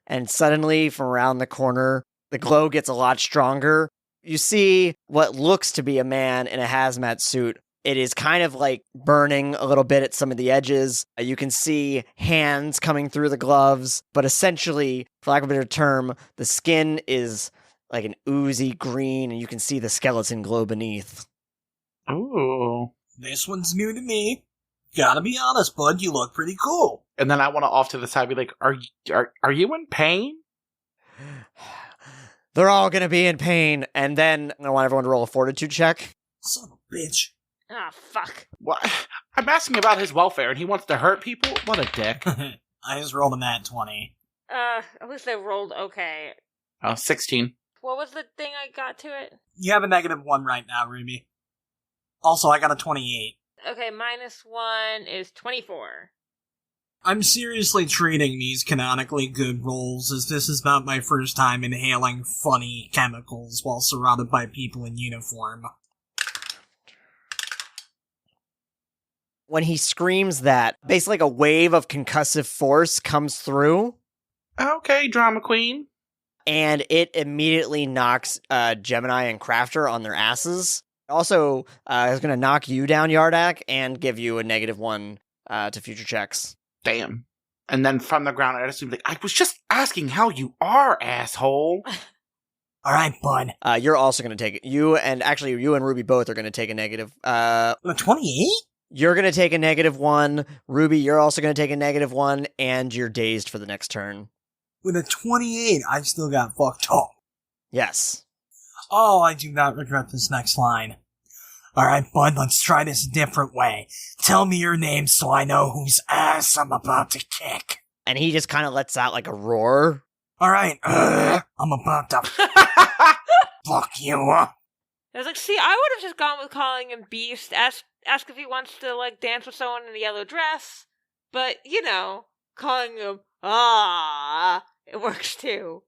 And suddenly, from around the corner, the glow gets a lot stronger. You see what looks to be a man in a hazmat suit. It is kind of burning a little bit at some of the edges. You can see hands coming through the gloves, but essentially, for lack of a better term, the skin is like an oozy green, and you can see the skeleton glow beneath. Ooh. This one's new to me. Gotta be honest, bud, you look pretty cool. And then I want to off to the side be like, are you in pain? They're all gonna be in pain, and then I want everyone to roll a fortitude check. Son of a bitch. Ah, fuck. What? I'm asking about his welfare and he wants to hurt people? What a dick. I just rolled a nat 20. At least I rolled okay. Oh, 16. What was the thing I got to it? You have a -1 right now, Ruby. Also, I got a 28. Okay, -1 is 24. I'm seriously treating these canonically good rolls as this is not my first time inhaling funny chemicals while surrounded by people in uniform. When he screams that, basically a wave of concussive force comes through, Okay, drama queen. and it immediately knocks Gemini and Crafter on their asses. Also, is going to knock you down, Yardak, and give you a -1 to future checks. Damn. And then from the ground, I assume, I was just asking how you are, asshole. Alright, bud. You're also going to take it. You and Ruby both are going to take a negative. A 28? You're going to take a -1. Ruby, you're also going to take a -1, and you're dazed for the next turn. With a 28, I still got fucked up. Yes. Oh, I do not regret this next line. Alright, bud, let's try this a different way. Tell me your name so I know whose ass I'm about to kick. And he just kind of lets out a roar. Alright, I'm about to fuck you up. I was like, see, I would have just gone with calling him Beast. Ask if he wants to, dance with someone in a yellow dress. But, calling him, it works too.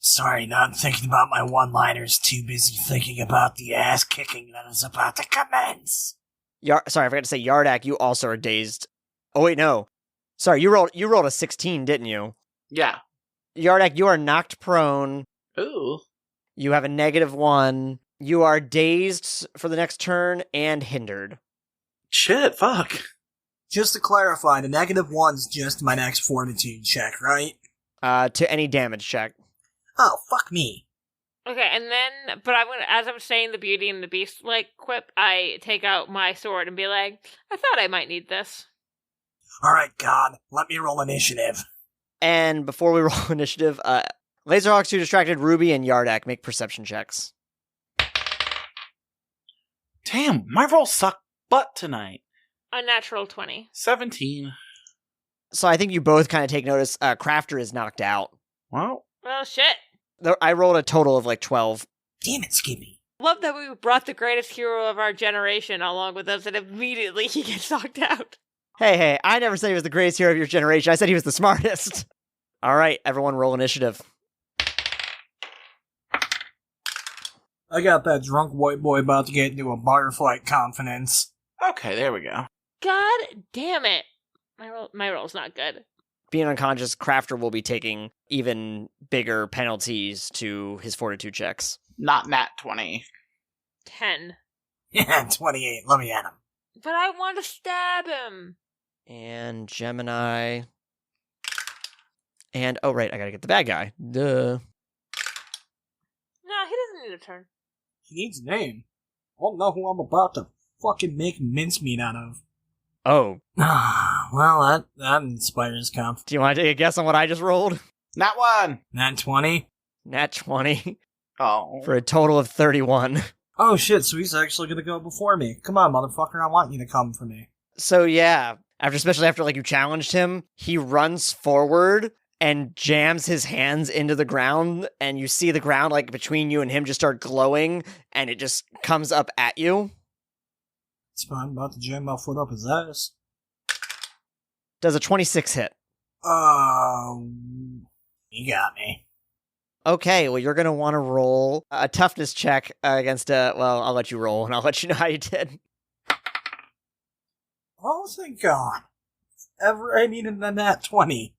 Sorry, not thinking about my one-liners, too busy thinking about the ass-kicking that is about to commence. Sorry, I forgot to say, Yardak, you also are dazed. Oh, wait, no. Sorry, you rolled a 16, didn't you? Yeah. Yardak, you are knocked prone. Ooh. You have a -1. You are dazed for the next turn and hindered. Shit, fuck. Just to clarify, the -1's just my next fortitude check, right? To any damage check. Oh, fuck me. Okay, and then, but as I'm saying the Beauty and the Beast, quip, I take out my sword and be like, I thought I might need this. Alright, God, let me roll initiative. And before we roll initiative, Lazerhawk's too distracted. Ruby and Yardak make perception checks. Damn, my rolls suck butt tonight. Unnatural 20. 17. So I think you both kind of take notice. Crafter is knocked out. Well, Well, shit. I rolled a total of 12. Damn it, Skippy. Love that we brought the greatest hero of our generation along with us, and immediately he gets knocked out. Hey, I never said he was the greatest hero of your generation. I said he was the smartest. All right, everyone roll initiative. I got that drunk white boy about to get into a bar fight confidence. Okay, there we go. God damn it. My roll's not good. Being unconscious, Crafter will be taking even bigger penalties to his fortitude checks. Not nat 20. 10. Yeah, 28. Let me at him. But I want to stab him. And Gemini. And, oh, right, I gotta get the bad guy. Duh. No, he doesn't need a turn. He needs a name. I don't know who I'm about to fucking make mincemeat out of. Oh, Well, that inspires confidence. do you want to take a guess on what I just rolled? Nat 1! Nat 20? Nat 20 Oh. for a total of 31. Oh shit, so he's actually gonna go before me. Come on, motherfucker, I want you to come for me. So yeah, especially after like you challenged him, he runs forward and jams his hands into the ground, and you see the ground like between you and him just start glowing, and it just comes up at you. It's fine, I'm about to jam my foot up his ass. Does a 26 hit? You got me. Okay, well you're gonna want to roll a toughness check against well, I'll let you roll and I'll let you know how you did. Oh, thank God. Ever I needed a nat 20.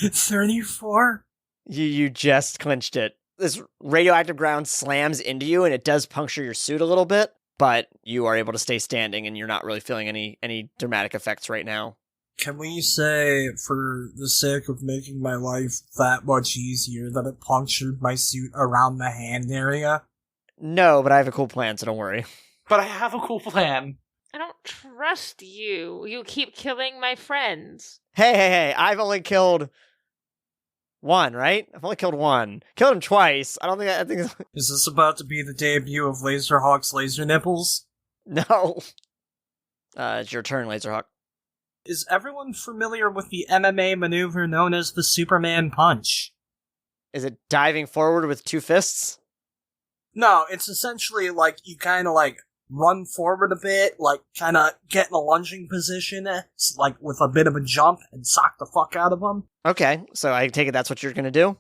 34? You just clinched it. This radioactive ground slams into you and it does puncture your suit a little bit, but you are able to stay standing and you're not really feeling any dramatic effects right now. Can we say, for the sake of making my life that much easier, that it punctured my suit around the hand area? No, but I have a cool plan, so don't worry. But I have a cool plan. I don't trust you. You keep killing my friends. Hey, I've only killed one, right? I've only killed one. Killed him twice. I think Is this about to be the debut of Lazerhawk's laser nipples? no. It's your turn, Lazerhawk. Is everyone familiar with the MMA maneuver known as the Superman Punch? Is it diving forward with two fists? No, it's essentially like you kind of like run forward a bit, like kind of get in a lunging position, like with a bit of a jump and sock the fuck out of them. Okay, so I take it that's what you're gonna do?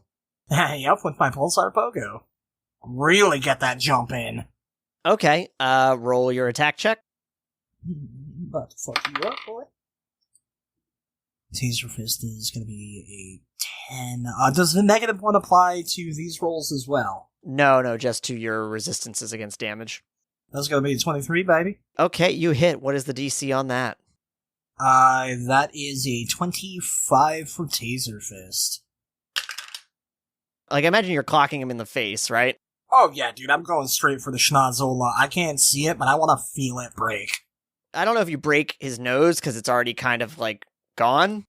Yep, with my pulsar pogo. Really get that jump in. Okay, roll your attack check. About to fuck you up, boy. Taser Fist is going to be a 10. Does the negative one apply to these rolls as well? No, just to your resistances against damage. That's going to be a 23, baby. Okay, you hit. What is the DC on that? That is a 25 for Taser Fist. Like, I imagine you're clocking him in the face, right? Oh yeah, dude, I'm going straight for the schnozola. I can't see it, but I want to feel it break. I don't know if you break his nose, because it's already kind of, like, gone.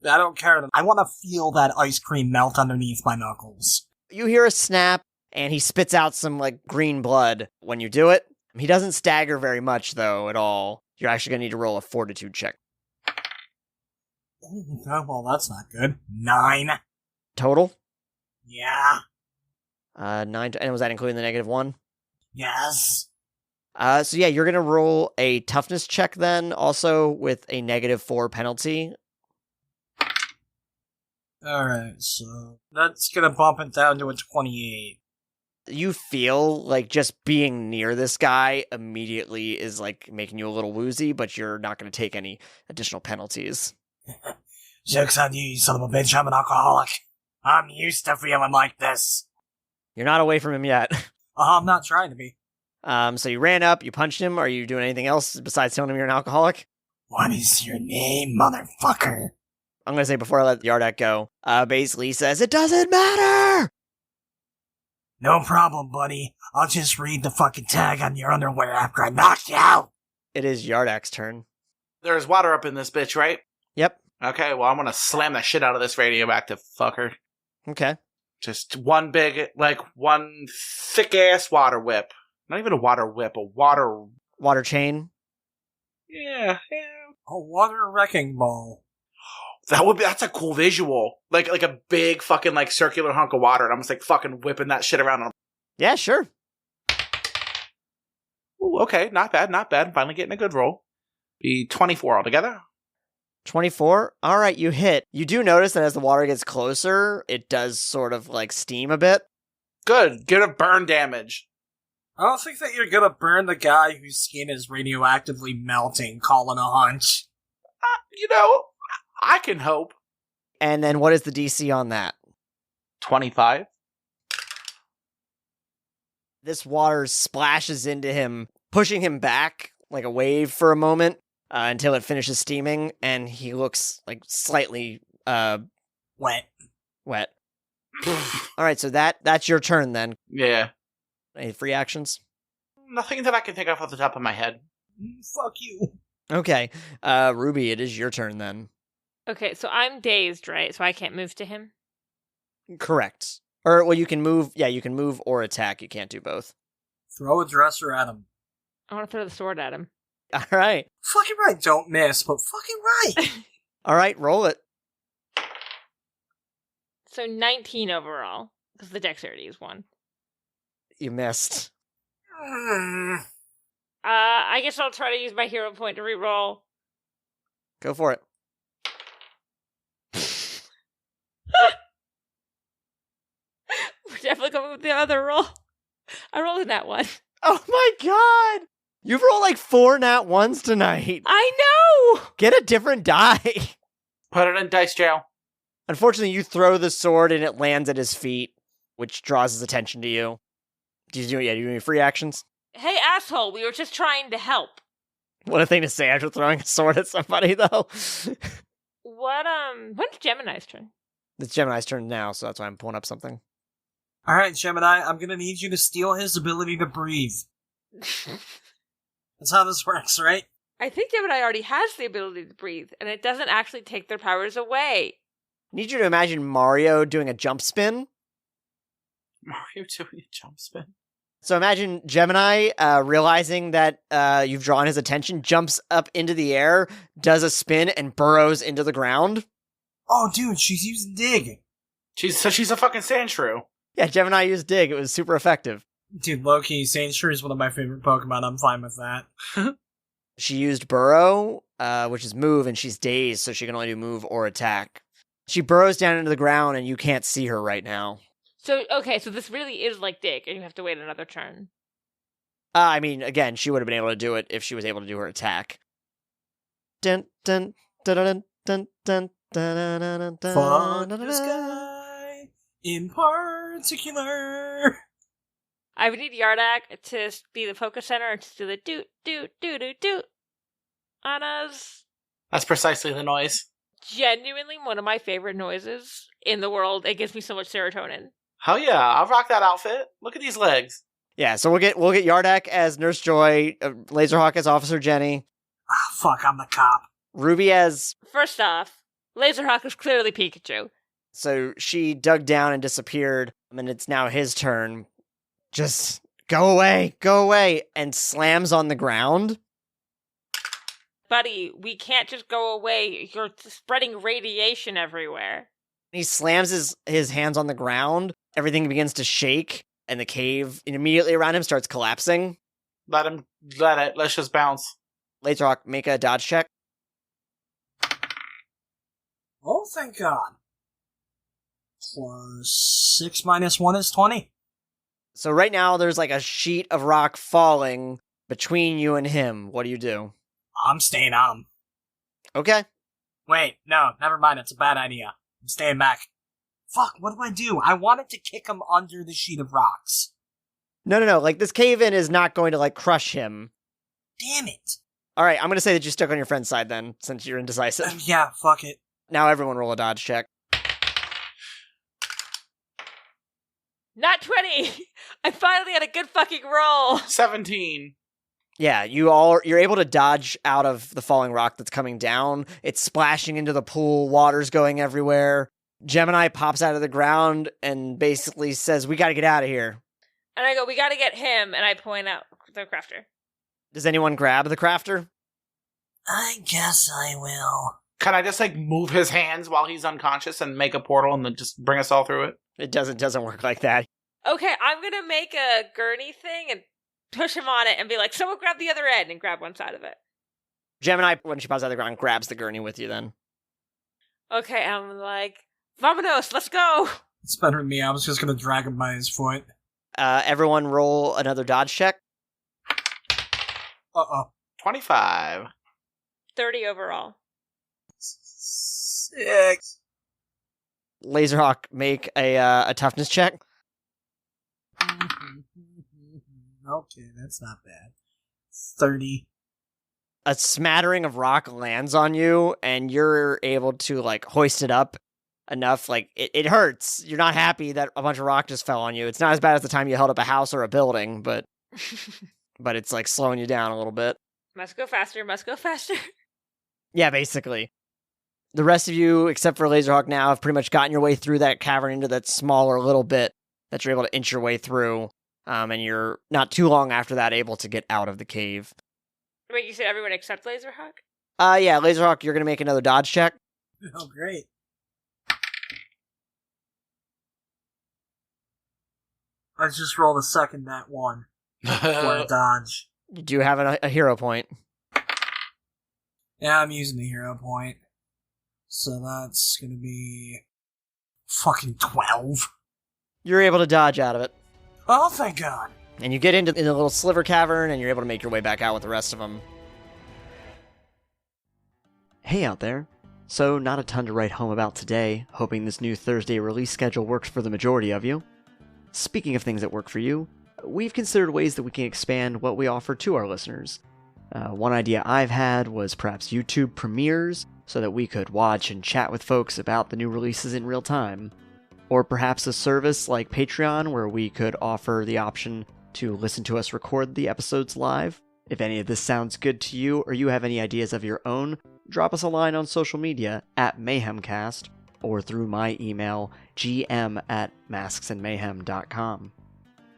I don't care. I want to feel that ice cream melt underneath my knuckles. You hear a snap, and he spits out some, like, green blood when you do it. He doesn't stagger very much, though, at all. You're actually going to need to roll a fortitude check. Oh, well, that's not good. 9. Total? Yeah. 9, and was that including the negative 1? Yes. So yeah, you're going to roll a toughness check then, also with a negative 4 penalty. Alright, so that's gonna bump it down to a 28. You feel like just being near this guy immediately is like making you a little woozy, but you're not going to take any additional penalties. Joke's on you, you son of a bitch, I'm an alcoholic. I'm used to feeling like this. You're not away from him yet. I'm not trying to be. So you ran up, you punched him. Are you doing anything else besides telling him you're an alcoholic? What is your name, motherfucker? I'm going to say before I let Yardak go, basically he says, it doesn't matter! No problem, buddy. I'll just read the fucking tag on your underwear after I knock you out. It is Yardak's turn. There's water up in this bitch, right? Yep. Okay, well, I'm gonna slam the shit out of this radioactive fucker. Okay. Just one big, like, one thick-ass water whip. Not even a water whip, a water... Water chain. Yeah. A water wrecking ball. That's a cool visual. Like a big fucking, like, circular hunk of water, and I'm just, like, fucking whipping that shit around. Yeah, sure. Ooh, okay, not bad, not bad. Finally getting a good roll. Be 24 altogether. 24. All right, you hit. You do notice that as the water gets closer, it does sort of like steam a bit. Good. Get a burn damage. I don't think that you're gonna burn the guy whose skin is radioactively melting, calling a hunch. I can hope. And then what is the DC on that? 25. This water splashes into him, pushing him back like a wave for a moment until it finishes steaming, and he looks like slightly Wet. wet. All right, so that's your turn then. Yeah. Any free actions? Nothing that I can think of off the top of my head. Fuck you. Okay, Ruby, it is your turn then. Okay, so I'm dazed, right? So I can't move to him? Correct. Or, well, you can move. Yeah, you can move or attack. You can't do both. Throw a dresser at him. I want to throw the sword at him. All right. Fucking right, don't miss, but fucking right. All right, roll it. So 19 overall, because the dexterity is 1. You missed. I guess I'll try to use my hero point to reroll. Go for it. We're definitely going with the other roll. I rolled in that one. Oh my god! You've rolled like 4 nat 1s tonight. I know! Get a different die. Put it in dice jail. Unfortunately, you throw the sword and it lands at his feet, which draws his attention to you. Do you do any free actions? Hey, asshole, we were just trying to help. What a thing to say after throwing a sword at somebody, though. When's Gemini's turn? It's Gemini's turn now, so that's why I'm pulling up something. Alright, Gemini, I'm gonna need you to steal his ability to breathe. That's how this works, right? I think Gemini already has the ability to breathe, and it doesn't actually take their powers away. I need you to imagine Mario doing a jump spin. Mario doing a jump spin. So imagine Gemini realizing that you've drawn his attention, jumps up into the air, does a spin, and burrows into the ground. Oh, dude, she's using dig. She's a fucking sand shrew. Yeah, Gemini used Dig. It was super effective. Dude, low-key, Sandshrew is one of my favorite Pokemon. I'm fine with that. She used Burrow, which is move, and she's dazed, so she can only do move or attack. She burrows down into the ground, and you can't see her right now. So this really is like Dig, and you have to wait another turn. I mean, again, she would have been able to do it if she was able to do her attack. Dun dun dun dun dun dun dun dun dun. Fuck this guy in particular. I would need Yardak to be the focus center and just do the doot doot doot doot doot on us. That's precisely the noise. Genuinely one of my favorite noises in the world. It gives me so much serotonin. Hell yeah, I'll rock that outfit. Look at these legs. Yeah, so we'll get Yardak as Nurse Joy, Lazerhawk as Officer Jenny, Ah, fuck, I'm the cop. Ruby as... First off, Lazerhawk is clearly Pikachu. So she dug down and disappeared, and it's now his turn. Just go away, and slams on the ground. Buddy, we can't just go away. You're spreading radiation everywhere. He slams his hands on the ground. Everything begins to shake, and the cave immediately around him starts collapsing. Let it. Let's just bounce. Lazerhawk, make a dodge check. Oh, thank God. Plus 6 minus 1 is 20. So right now, there's like a sheet of rock falling between you and him. What do you do? I'm staying on him. Okay. Wait, no, never mind. It's a bad idea. I'm staying back. Fuck, what do? I wanted to kick him under the sheet of rocks. No. Like, this cave-in is not going to, like, crush him. Damn it. All right, I'm going to say that you're stuck on your friend's side then, since you're indecisive. Yeah, fuck it. Now everyone roll a dodge check. Not 20! I finally had a good fucking roll! 17. Yeah, you're able to dodge out of the falling rock that's coming down. It's splashing into the pool, water's going everywhere. Gemini pops out of the ground and basically says, "We gotta get out of here." And I go, "We gotta get him," and I point out the crafter. Does anyone grab the crafter? I guess I will. Can I just, like, move his hands while he's unconscious and make a portal and then just bring us all through it? It doesn't work like that. Okay, I'm gonna make a gurney thing and push him on it and be like, someone grab the other end and grab one side of it. Gemini, when she pops out of the ground, grabs the gurney with you then. Okay, I'm like, vamonos, let's go! It's better than me. I was just gonna drag him by his foot. Everyone roll another dodge check. 25. 30 overall. 6. Lazerhawk, make a toughness check. Okay, that's not bad. 30. A smattering of rock lands on you, and you're able to, like, hoist it up enough. Like, it hurts. You're not happy that a bunch of rock just fell on you. It's not as bad as the time you held up a house or a building, but it's, like, slowing you down a little bit. Must go faster, must go faster. Yeah, basically. The rest of you, except for Lazerhawk now, have pretty much gotten your way through that cavern into that smaller little bit that you're able to inch your way through, and you're not too long after that able to get out of the cave. Wait, you said everyone except Lazerhawk? Yeah, Lazerhawk, you're going to make another dodge check. Oh, great. I just rolled a second nat 1 for a dodge. You do have a hero point. Yeah, I'm using the hero point. So that's gonna be fucking 12. You're able to dodge out of it. Oh, thank God. And you get into the little sliver cavern, and you're able to make your way back out with the rest of them. Hey out there. So, not a ton to write home about today, hoping this new Thursday release schedule works for the majority of you. Speaking of things that work for you, we've considered ways that we can expand what we offer to our listeners. One idea I've had was perhaps YouTube premieres, so that we could watch and chat with folks about the new releases in real time. Or perhaps a service like Patreon, where we could offer the option to listen to us record the episodes live. If any of this sounds good to you, or you have any ideas of your own, drop us a line on social media at MayhemCast, or through my email, gm@masksandmayhem.com.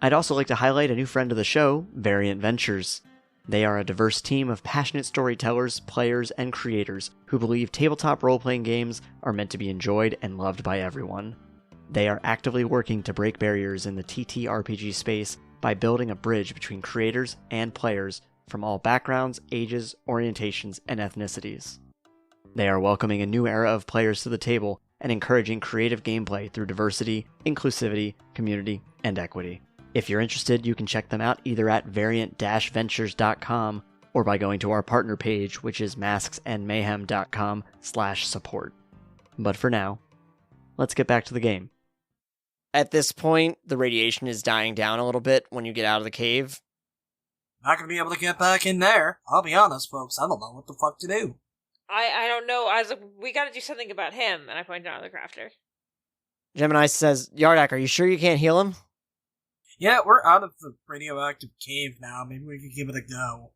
I'd also like to highlight a new friend of the show, Variant Ventures. They are a diverse team of passionate storytellers, players, and creators who believe tabletop role-playing games are meant to be enjoyed and loved by everyone. They are actively working to break barriers in the TTRPG space by building a bridge between creators and players from all backgrounds, ages, orientations, and ethnicities. They are welcoming a new era of players to the table and encouraging creative gameplay through diversity, inclusivity, community, and equity. If you're interested, you can check them out either at variant-ventures.com or by going to our partner page, which is masksandmayhem.com/support. But for now, let's get back to the game. At this point, the radiation is dying down a little bit when you get out of the cave. Not gonna be able to get back in there. I'll be honest, folks. I don't know what the fuck to do. I don't know. I was like, we gotta do something about him, and I pointed out the crafter. Gemini says, Yardak, are you sure you can't heal him? Yeah, we're out of the radioactive cave now. Maybe we could give it a go.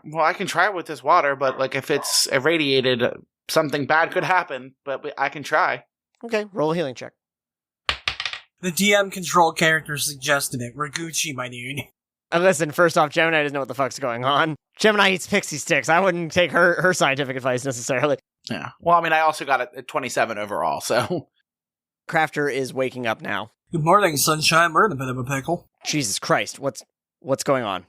Well, I can try it with this water, but like if it's irradiated, something bad could happen. But I can try. Okay, roll a healing check. The DM control character suggested it. We're Gucci, my dude. And listen, first off, Gemini doesn't know what the fuck's going on. Gemini eats pixie sticks. I wouldn't take her scientific advice necessarily. Yeah. Well, I mean, I also got a 27 overall, so. Crafter is waking up now. Good morning, sunshine. We're in a bit of a pickle. Jesus Christ, what's going on?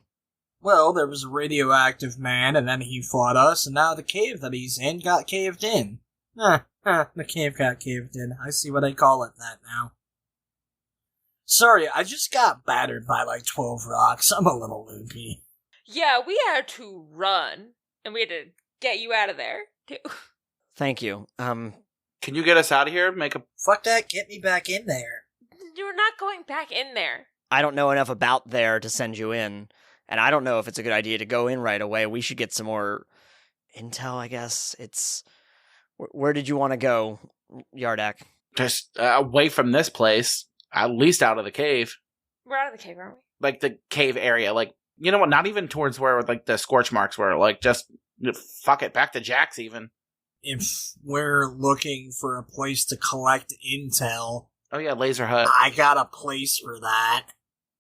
Well, there was a radioactive man, and then he fought us, and now the cave that he's in got caved in. The cave got caved in. I see what they call it that now. Sorry, I just got battered by like 12 rocks. I'm a little loopy. Yeah, we had to run, and we had to get you out of there, too. Thank you. Can you get us out of here? Fuck that, get me back in there. You're not going back in there. I don't know enough about there to send you in, and I don't know if it's a good idea to go in right away. We should get some more intel, I guess. Where did you want to go, Yardak? Just away from this place. At least out of the cave. We're out of the cave, aren't we? Like the cave area. Like, you know what? Not even towards where like the scorch marks were. Like, just fuck it. Back to Jack's even. If we're looking for a place to collect intel... Oh yeah, Laser Hut. I got a place for that.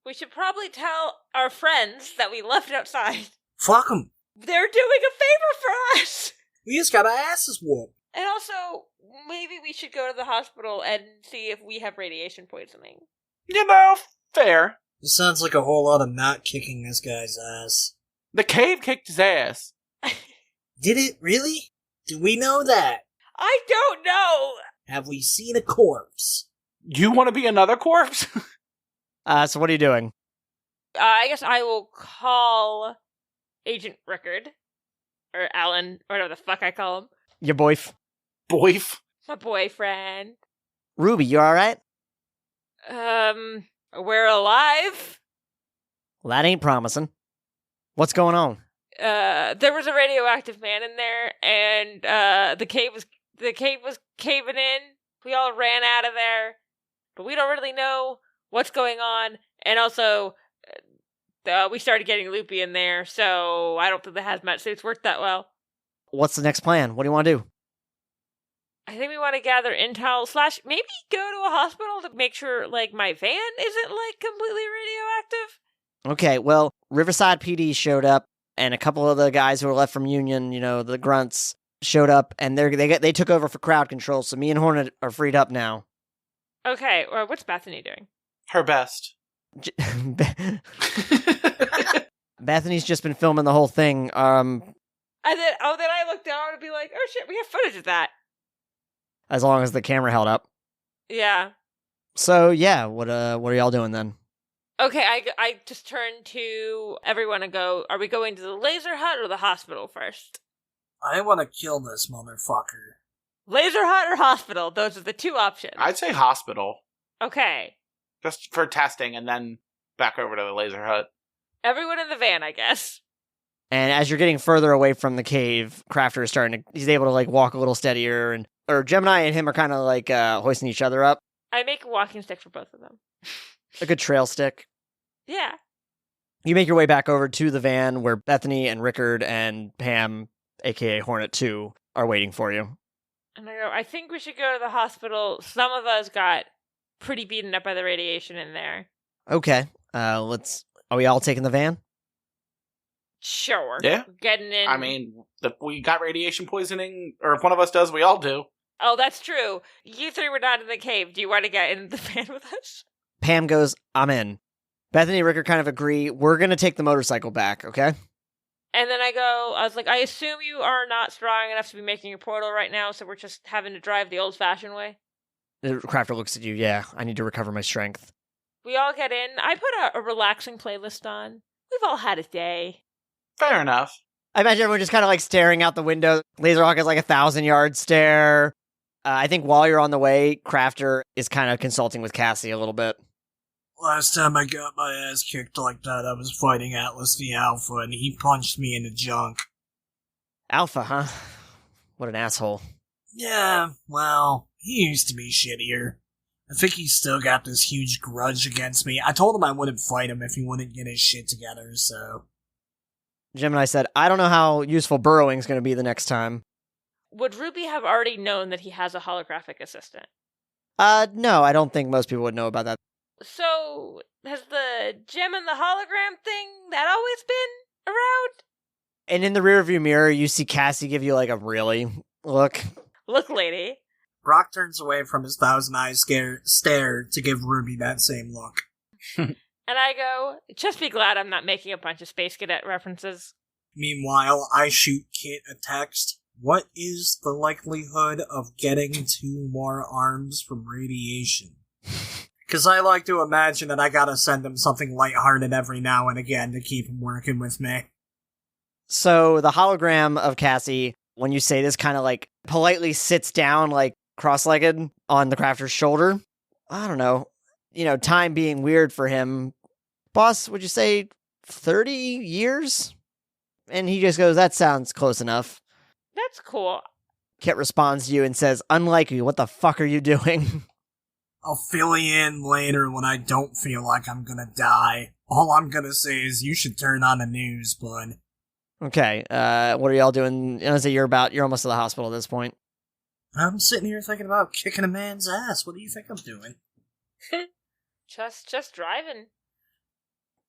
We should probably tell our friends that we left outside. Fuck them. They're doing a favor for us! We just got our asses whooped. And also, maybe we should go to the hospital and see if we have radiation poisoning. Fair. This sounds like a whole lot of not kicking this guy's ass. The cave kicked his ass. Did it really? Do we know that? I don't know! Have we seen a corpse? You want to be another corpse? So what are you doing? I guess I will call Agent Rickard. Or Alan, or whatever the fuck I call him. Your boyf. Boyf. My boyfriend. Ruby, you alright? We're alive. Well, that ain't promising. What's going on? There was a radioactive man in there, and the cave was caving in. We all ran out of there, but we don't really know what's going on. And also, we started getting loopy in there, so I don't think the hazmat suits worked that well. What's the next plan? What do you want to do? I think we want to gather intel / maybe go to a hospital to make sure, like, my van isn't, like, completely radioactive. Okay, well, Riverside PD showed up, and a couple of the guys who were left from Union, the grunts, showed up, and they took over for crowd control, so me and Hornet are freed up now. Okay, well, what's Bethany doing? Her best. Bethany's just been filming the whole thing. And then I look down and be like, oh shit, we have footage of that. As long as the camera held up. Yeah. So yeah, what are y'all doing then? Okay, I just turn to everyone and go, are we going to the laser hut or the hospital first? I want to kill this motherfucker. Laser hut or hospital? Those are the two options. I'd say hospital. Okay. Just for testing and then back over to the laser hut. Everyone in the van, I guess. And as you're getting further away from the cave, Crafter is he's able to like walk a little steadier, or Gemini and him are kind of like hoisting each other up. I make a walking stick for both of them. A good trail stick. Yeah. You make your way back over to the van where Bethany and Rickard and Pam, aka Hornet 2, are waiting for you. And I go, I think we should go to the hospital. Some of us got pretty beaten up by the radiation in there. Okay. Are we all taking the van? Sure. Yeah. Getting in. I mean, if we got radiation poisoning, or if one of us does, we all do. Oh, that's true. You three were not in the cave. Do you want to get in the van with us? Pam goes, I'm in. Bethany and Rickard kind of agree. We're going to take the motorcycle back, okay? And then I was like, I assume you are not strong enough to be making a portal right now, so we're just having to drive the old-fashioned way? The Crafter looks at you. Yeah, I need to recover my strength. We all get in. I put a relaxing playlist on. We've all had a day. Fair enough. I imagine everyone just kind of like staring out the window. Lazerhawk has like 1,000-yard stare. I think while you're on the way, Crafter is kind of consulting with Cassie a little bit. Last time I got my ass kicked like that, I was fighting Atlas the Alpha, and he punched me in the junk. Alpha, huh? What an asshole. Yeah, well, he used to be shittier. I think he's still got this huge grudge against me. I told him I wouldn't fight him if he wouldn't get his shit together, so... Gemini said, I don't know how useful burrowing's going to be the next time. Would Ruby have already known that he has a holographic assistant? No, I don't think most people would know about that. So, has the gem and the hologram thing, that always been around? And in the rearview mirror, you see Cassie give you like a really look. Look, lady. Brock turns away from his thousand-eyed stare to give Ruby that same look. And I go, just be glad I'm not making a bunch of Space Cadet references. Meanwhile, I shoot Kit a text. What is the likelihood of getting 2 more arms from radiation? Because I like to imagine that I gotta send him something lighthearted every now and again to keep him working with me. So the hologram of Cassie, when you say this, kind of like politely sits down like cross-legged on the Crafter's shoulder. I don't know. Time being weird for him. Boss, would you say 30 years? And he just goes, that sounds close enough. That's cool. Kit responds to you and says, unlike you, what the fuck are you doing? I'll fill you in later when I don't feel like I'm gonna die. All I'm gonna say is you should turn on the news, bud. Okay, what are y'all doing? You're almost at the hospital at this point. I'm sitting here thinking about kicking a man's ass. What do you think I'm doing? Just driving.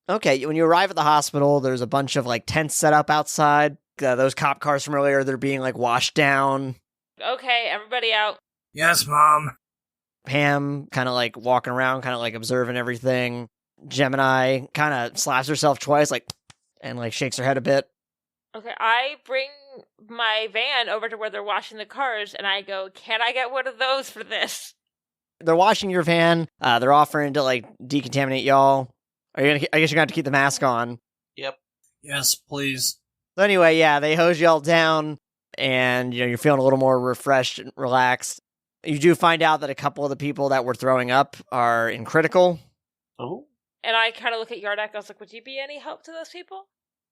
Okay, when you arrive at the hospital, there's a bunch of like tents set up outside. Those cop cars from earlier, they're being like washed down. Okay, everybody out. Yes, Mom. Pam kind of like walking around, kind of like observing everything. Gemini kind of slaps herself twice, like, and like shakes her head a bit. Okay, I bring my van over to where they're washing the cars, and I go, can I get one of those for this? They're washing your van. They're offering to like decontaminate y'all. I guess you're gonna have to keep the mask on. Yep. Yes, please. So anyway, yeah, they hose y'all down, and you're feeling a little more refreshed and relaxed. You do find out that a couple of the people that were throwing up are in critical. Oh. And I kind of look at Yardak, I was like, would you be any help to those people?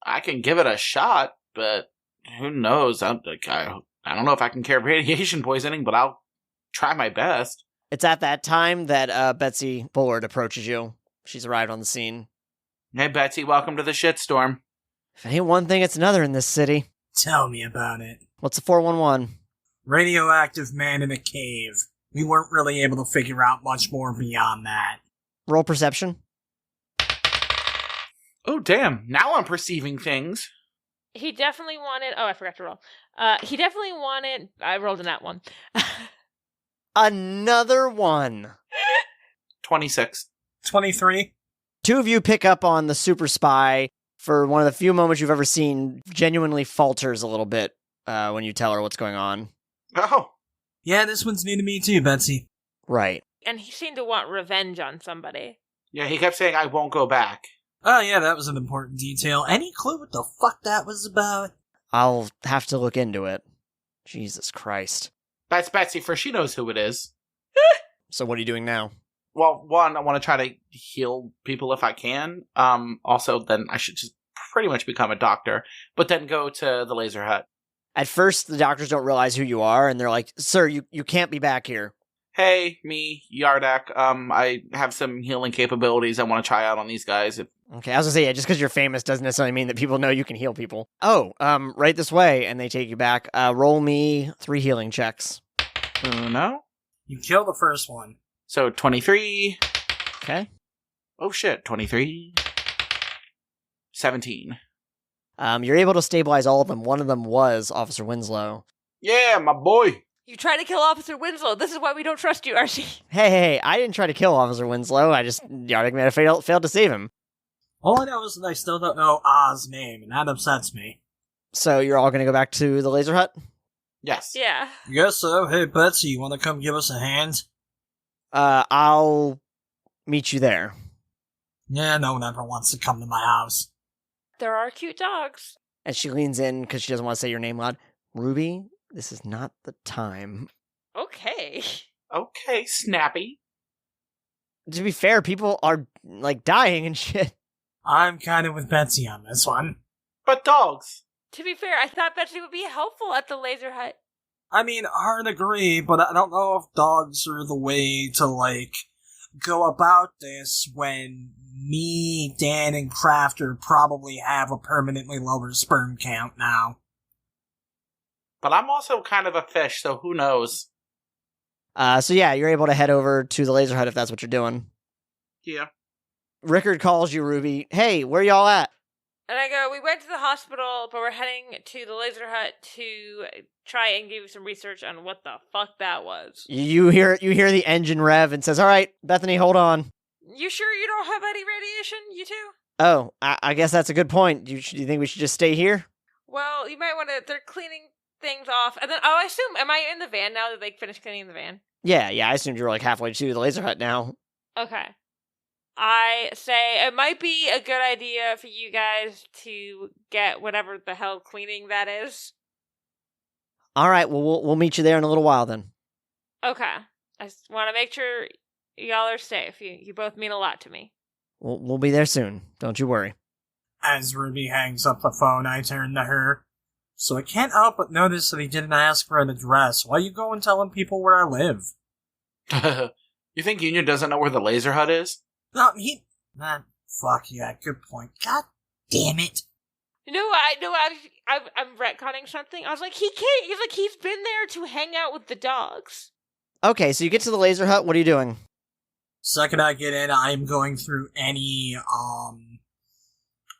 I can give it a shot, but who knows? I don't know if I can cure radiation poisoning, but I'll try my best. It's at that time that Betsy Bullard approaches you. She's arrived on the scene. Hey, Betsy, welcome to the shitstorm. If it ain't one thing, it's another in this city. Tell me about it. What's the 411? Radioactive man in a cave. We weren't really able to figure out much more beyond that. Roll perception. Oh, damn. Now I'm perceiving things. He definitely wanted... Oh, I forgot to roll. He definitely wanted... I rolled in that one. Another one. 26. 23. Two of you pick up on the super spy for one of the few moments you've ever seen genuinely falters a little bit when you tell her what's going on. Oh. Yeah, this one's new to me too, Betsy. Right. And he seemed to want revenge on somebody. Yeah, he kept saying, I won't go back. Oh yeah, that was an important detail. Any clue what the fuck that was about? I'll have to look into it. Jesus Christ. That's Betsy, for she knows who it is. So what are you doing now? Well, one, I want to try to heal people if I can. Also, then I should just pretty much become a doctor, but then go to the laser hut. At first, the doctors don't realize who you are, and they're like, sir, you can't be back here. Hey, me, Yardak. I have some healing capabilities I want to try out on these guys. Okay, I was gonna say, yeah, just because you're famous doesn't necessarily mean that people know you can heal people. Oh, right this way, and they take you back. Roll me 3 healing checks. No? You kill the first one. So, 23. Okay. Oh shit, 23. 17. You're able to stabilize all of them. One of them was Officer Winslow. Yeah, my boy. You tried to kill Officer Winslow. This is why we don't trust you, Archie. Hey, I didn't try to kill Officer Winslow. Yardak may have failed to save him. All I know is that I still don't know Ah's name, and that upsets me. So you're all gonna go back to the laser hut? Yes. Yeah. Guess so. Hey, Betsy, you want to come give us a hand? I'll meet you there. Yeah, no one ever wants to come to my house. There are cute dogs. And she leans in because she doesn't want to say your name loud. Ruby, this is not the time. Okay. Okay, Snappy. To be fair, people are, like, dying and shit. I'm kind of with Betsy on this one. But dogs. To be fair, I thought Betsy would be helpful at the laser hut. I mean, hard agree, but I don't know if dogs are the way to, like, go about this when me, Dan, and Crafter probably have a permanently lower sperm count now. But I'm also kind of a fish, so who knows? So yeah, you're able to head over to the laser hut if that's what you're doing. Yeah. Rickard calls you, Ruby. Hey, where y'all at? And I go, we went to the hospital, but we're heading to the laser hut to try and give some research on what the fuck that was. You hear the engine rev and says, all right, Bethany, hold on. You sure you don't have any radiation, you two? Oh, I guess that's a good point. Do you think we should just stay here? Well, you might want to, they're cleaning things off. And then, I assume, am I in the van now? Did they finish cleaning the van? Yeah, I assumed you were like halfway to the laser hut now. Okay. I say it might be a good idea for you guys to get whatever the hell cleaning that is. All right, well, we'll meet you there in a little while then. Okay. I just want to make sure y'all are safe. You both mean a lot to me. We'll be there soon. Don't you worry. As Ruby hangs up the phone, I turn to her. So I can't help but notice that he didn't ask for an address. Why you going telling people where I live? You think Union doesn't know where the laser hut is? No, fuck yeah, good point. God damn it. I'm retconning something. I was like, he can't. He's like, he's been there to hang out with the dogs. Okay, so you get to the laser hut. What are you doing? Second I get in, I'm going through any,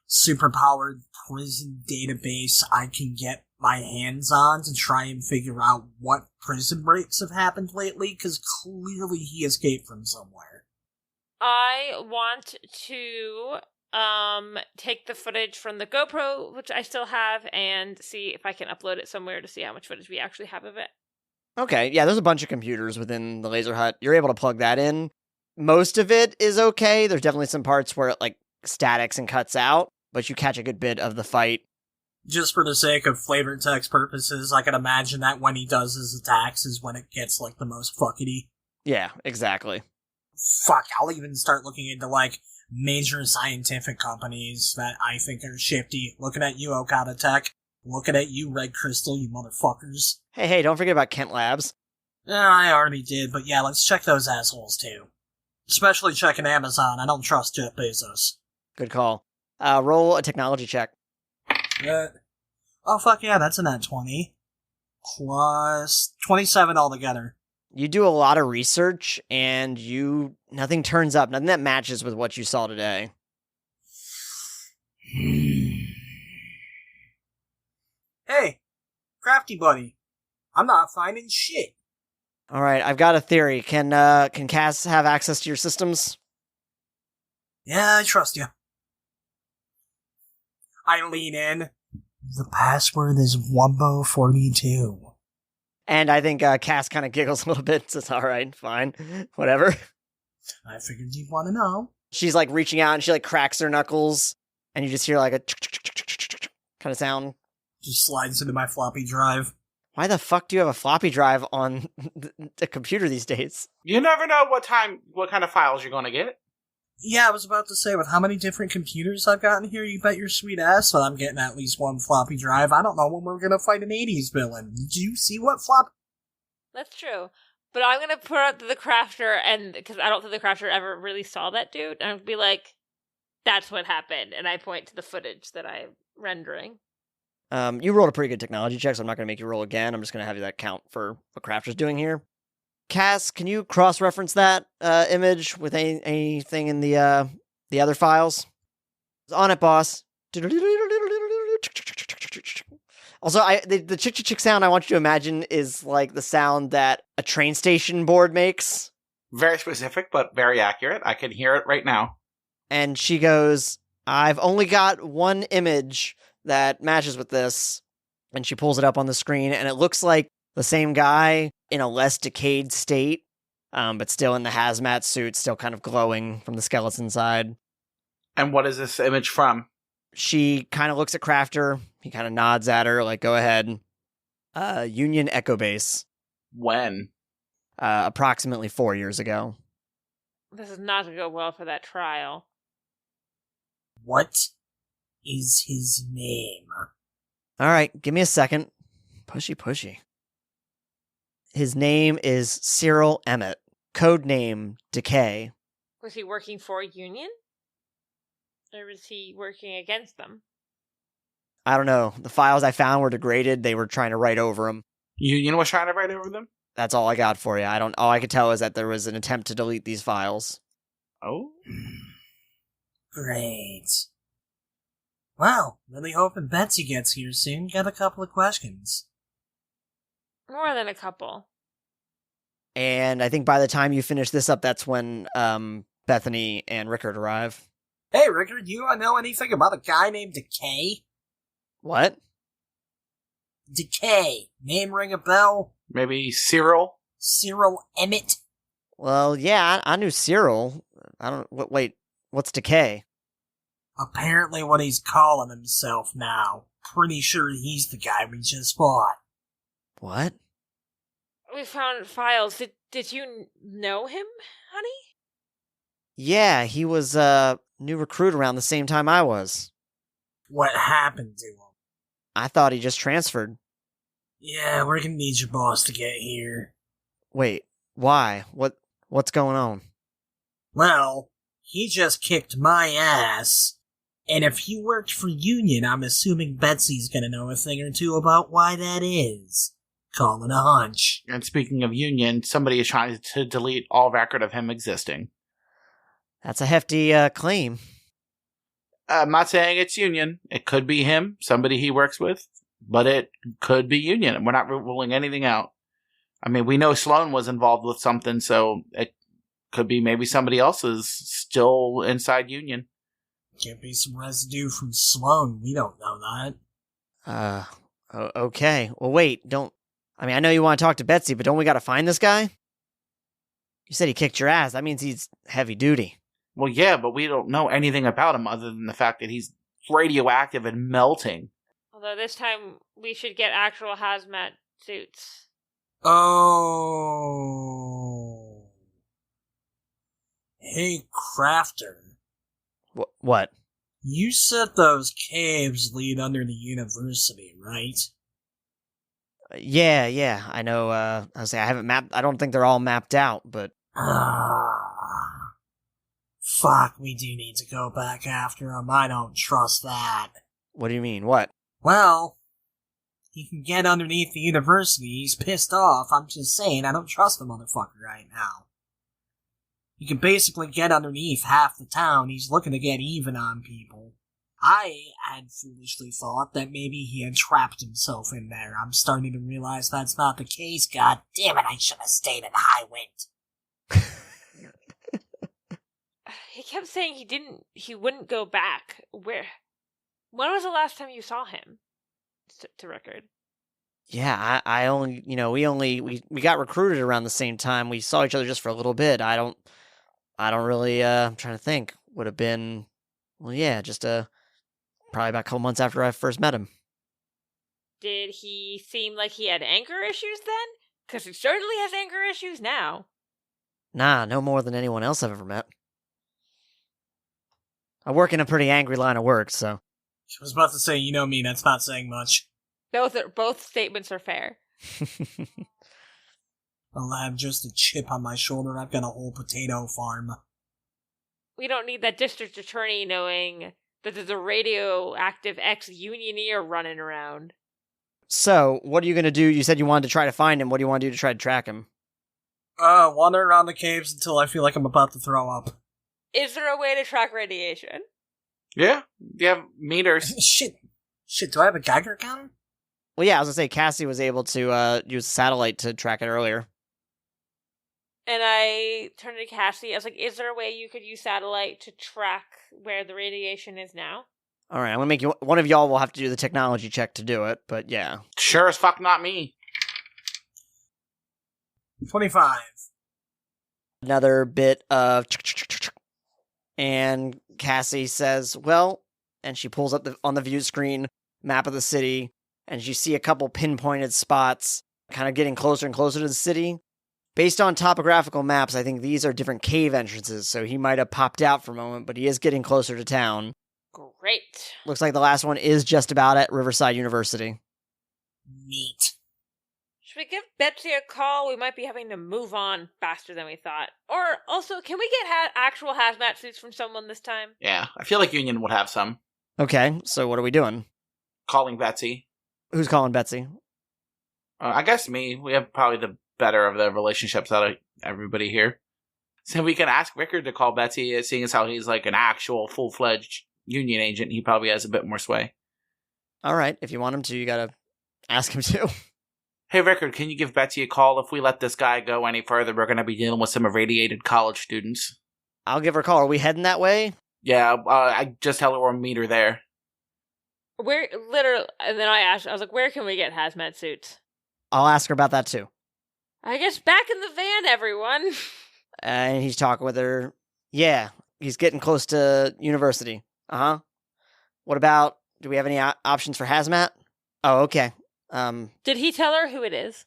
superpowered prison database I can get my hands on to try and figure out what prison breaks have happened lately, because clearly he escaped from somewhere. I want to take the footage from the GoPro, which I still have, and see if I can upload it somewhere to see how much footage we actually have of it. Okay, yeah, there's a bunch of computers within the laser hut. You're able to plug that in. Most of it is okay. There's definitely some parts where it like statics and cuts out, but you catch a good bit of the fight. Just for the sake of flavor text purposes, I can imagine that when he does his attacks is when it gets like the most fuckety. Yeah, exactly. Fuck, I'll even start looking into like major scientific companies that I think are shifty. Looking at you, Okada Tech. Looking at you, Red Crystal, you motherfuckers. Hey, don't forget about Kent Labs. I already did, but yeah, let's check those assholes too. Especially checking Amazon. I don't trust Jeff Bezos. Good call. Roll a technology check. Oh fuck yeah, that's a nat 20. Plus 27 altogether. You do a lot of research, and nothing turns up. Nothing that matches with what you saw today. Hey, crafty buddy. I'm not finding shit. All right, I've got a theory. Can Cass have access to your systems? Yeah, I trust you. I lean in. The password is Wumbo42. And I think Cass kind of giggles a little bit and says, all right, fine, whatever. I figured you'd want to know. She's like reaching out and she like cracks her knuckles and you just hear like a kind of sound. Just slides into my floppy drive. Why the fuck do you have a floppy drive on the computer these days? You never know what kind of files you're going to get. Yeah, I was about to say, with how many different computers I've got in here, you bet your sweet ass that I'm getting at least one floppy drive. I don't know when we're gonna fight an 80s villain. Did you see what flop? That's true. But I'm going to put out to the crafter, and because I don't think the crafter ever really saw that dude, and I'll be like, that's what happened. And I point to the footage that I'm rendering. You rolled a pretty good technology check, so I'm not going to make you roll again. I'm just going to have you that count for what crafter's doing here. Cass, can you cross-reference that image with anything in the other files? On it, boss. Also, the chick sound I want you to imagine is like the sound that a train station board makes. Very specific, but very accurate. I can hear it right now. And she goes, I've only got one image that matches with this. And she pulls it up on the screen, and it looks like the same guy in a less decayed state, but still in the hazmat suit, still kind of glowing from the skeleton side. And what is this image from? She kind of looks at Crafter. He kind of nods at her, like, go ahead. Union Echo Base. When? Approximately 4 years ago. This is not going to go well for that trial. What is his name? All right, give me a second. Pushy. His name is Cyril Emmett. Codename Decay. Was he working for Union? Or was he working against them? I don't know. The files I found were degraded. They were trying to write over them. Union was trying to write over them? That's all I got for you. All I could tell is that there was an attempt to delete these files. Oh? Great. Well, really hoping Betsy gets here soon. Got a couple of questions. More than a couple. And I think by the time you finish this up, that's when Bethany and Rickard arrive. Hey, Rickard, you know anything about a guy named Decay? What? Decay. Name ring a bell? Maybe Cyril? Cyril Emmett? Well, yeah, I knew Cyril. I don't... Wait, what's Decay? Apparently what he's calling himself now. Pretty sure he's the guy we just fought. What? We found files. Did you know him, honey? Yeah, he was a new recruit around the same time I was. What happened to him? I thought he just transferred. Yeah, we're gonna need your boss to get here. Wait, why? What's going on? Well, he just kicked my ass. And if he worked for Union, I'm assuming Betsy's gonna know a thing or two about why that is. Calling a hunch. And speaking of Union, somebody is trying to delete all record of him existing. That's a hefty claim. I'm not saying it's Union. It could be him, somebody he works with. but it could be Union. We're not ruling anything out. I mean, we know Sloan was involved with something, so it could be maybe somebody else is still inside Union. Can't be some residue from Sloan. We don't know that. Okay. Well, wait, I know you want to talk to Betsy, but don't we gotta find this guy? You said he kicked your ass. That means he's heavy duty. Well, yeah, but we don't know anything about him other than the fact that he's radioactive and melting. Although this time we should get actual hazmat suits. Oh. Hey, Crafter. What? You said those caves lead under the university, right? Yeah, I know, I don't think they're all mapped out, but... Fuck, we do need to go back after him. I don't trust that. What do you mean, what? Well, he can get underneath the university. He's pissed off. I'm just saying, I don't trust the motherfucker right now. He can basically get underneath half the town. He's looking to get even on people. I had foolishly thought that maybe he had trapped himself in there. I'm starting to realize that's not the case. God damn it, I should have stayed in High Wind. He kept saying he wouldn't go back. When was the last time you saw him? To record. Yeah, I only, we got recruited around the same time. We saw each other just for a little bit. I don't really, I'm trying to think. Would have been, well, yeah, just, probably about a couple months after I first met him. Did he seem like he had anger issues then? Because he certainly has anger issues now. Nah, no more than anyone else I've ever met. I work in a pretty angry line of work, so. I was about to say, you know me, that's not saying much. Both statements are fair. I'll have just a chip on my shoulder. I've got a whole potato farm. We don't need that district attorney knowing that there's a radioactive ex-unioneer running around. So, what are you going to do? You said you wanted to try to find him. What do you want to do to try to track him? Wander around the caves until I feel like I'm about to throw up. Is there a way to track radiation? Yeah, you have meters. Shit, do I have a Geiger counter? Well, yeah, I was going to say, Cassie was able to use a satellite to track it earlier. And I turned to Cassie. I was like, is there a way you could use satellite to track where the radiation is now? All right, I'm going to make you... One of y'all will have to do the technology check to do it, but yeah. Sure as fuck not me. 25. Another bit of... And Cassie says, well... And she pulls up on the view screen map of the city, and you see a couple pinpointed spots kind of getting closer and closer to the city. Based on topographical maps, I think these are different cave entrances, so he might have popped out for a moment, but he is getting closer to town. Great. Looks like the last one is just about at Riverside University. Neat. Should we give Betsy a call? We might be having to move on faster than we thought. Or, also, can we get actual hazmat suits from someone this time? Yeah, I feel like Union would have some. Okay, so what are we doing? Calling Betsy. Who's calling Betsy? I guess me. We have probably the better of the relationships out of everybody here. So we can ask Rickard to call Betsy, seeing as how he's like an actual full-fledged Union agent. He probably has a bit more sway. All right, if you want him to, you gotta ask him to. Hey, Rickard, can you give Betsy a call? If we let this guy go any further, we're going to be dealing with some irradiated college students. I'll give her a call. Are we heading that way? Yeah, I just tell her we'll meet her there. Where, literally, and then I was like, where can we get hazmat suits? I'll ask her about that too. I guess back in the van, everyone. And he's talking with her. Yeah, he's getting close to university. Uh-huh. What about, do we have any options for hazmat? Oh, okay. Did he tell her who it is?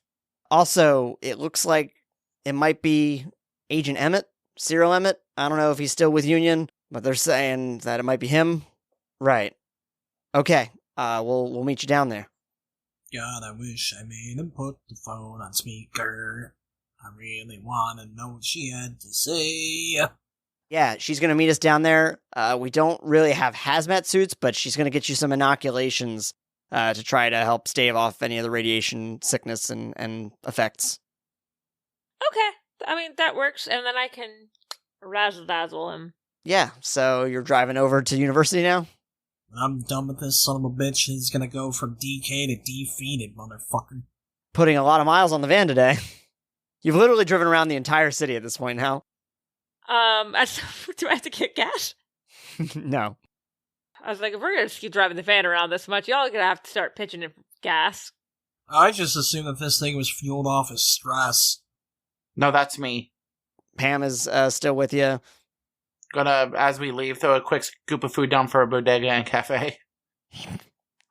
Also, it looks like it might be Agent Emmett, Cyril Emmett. I don't know if he's still with Union, but they're saying that it might be him. Right. Okay. We'll meet you down there. God, I wish I made him put the phone on speaker. I really want to know what she had to say. Yeah, she's going to meet us down there. We don't really have hazmat suits, but she's going to get you some inoculations to try to help stave off any of the radiation sickness and effects. Okay. I mean, that works, and then I can razzle-dazzle him. Yeah, so you're driving over to university now? When I'm done with this son of a bitch, he's gonna go from DK to defeated, motherfucker. Putting a lot of miles on the van today. You've literally driven around the entire city at this point now. Do I have to get gas? No. I was like, if we're gonna keep driving the van around this much, y'all are gonna have to start pitching in gas. I just assumed that this thing was fueled off of stress. No, that's me. Pam is still with you. Gonna, as we leave, throw a quick scoop of food down for a bodega and cafe.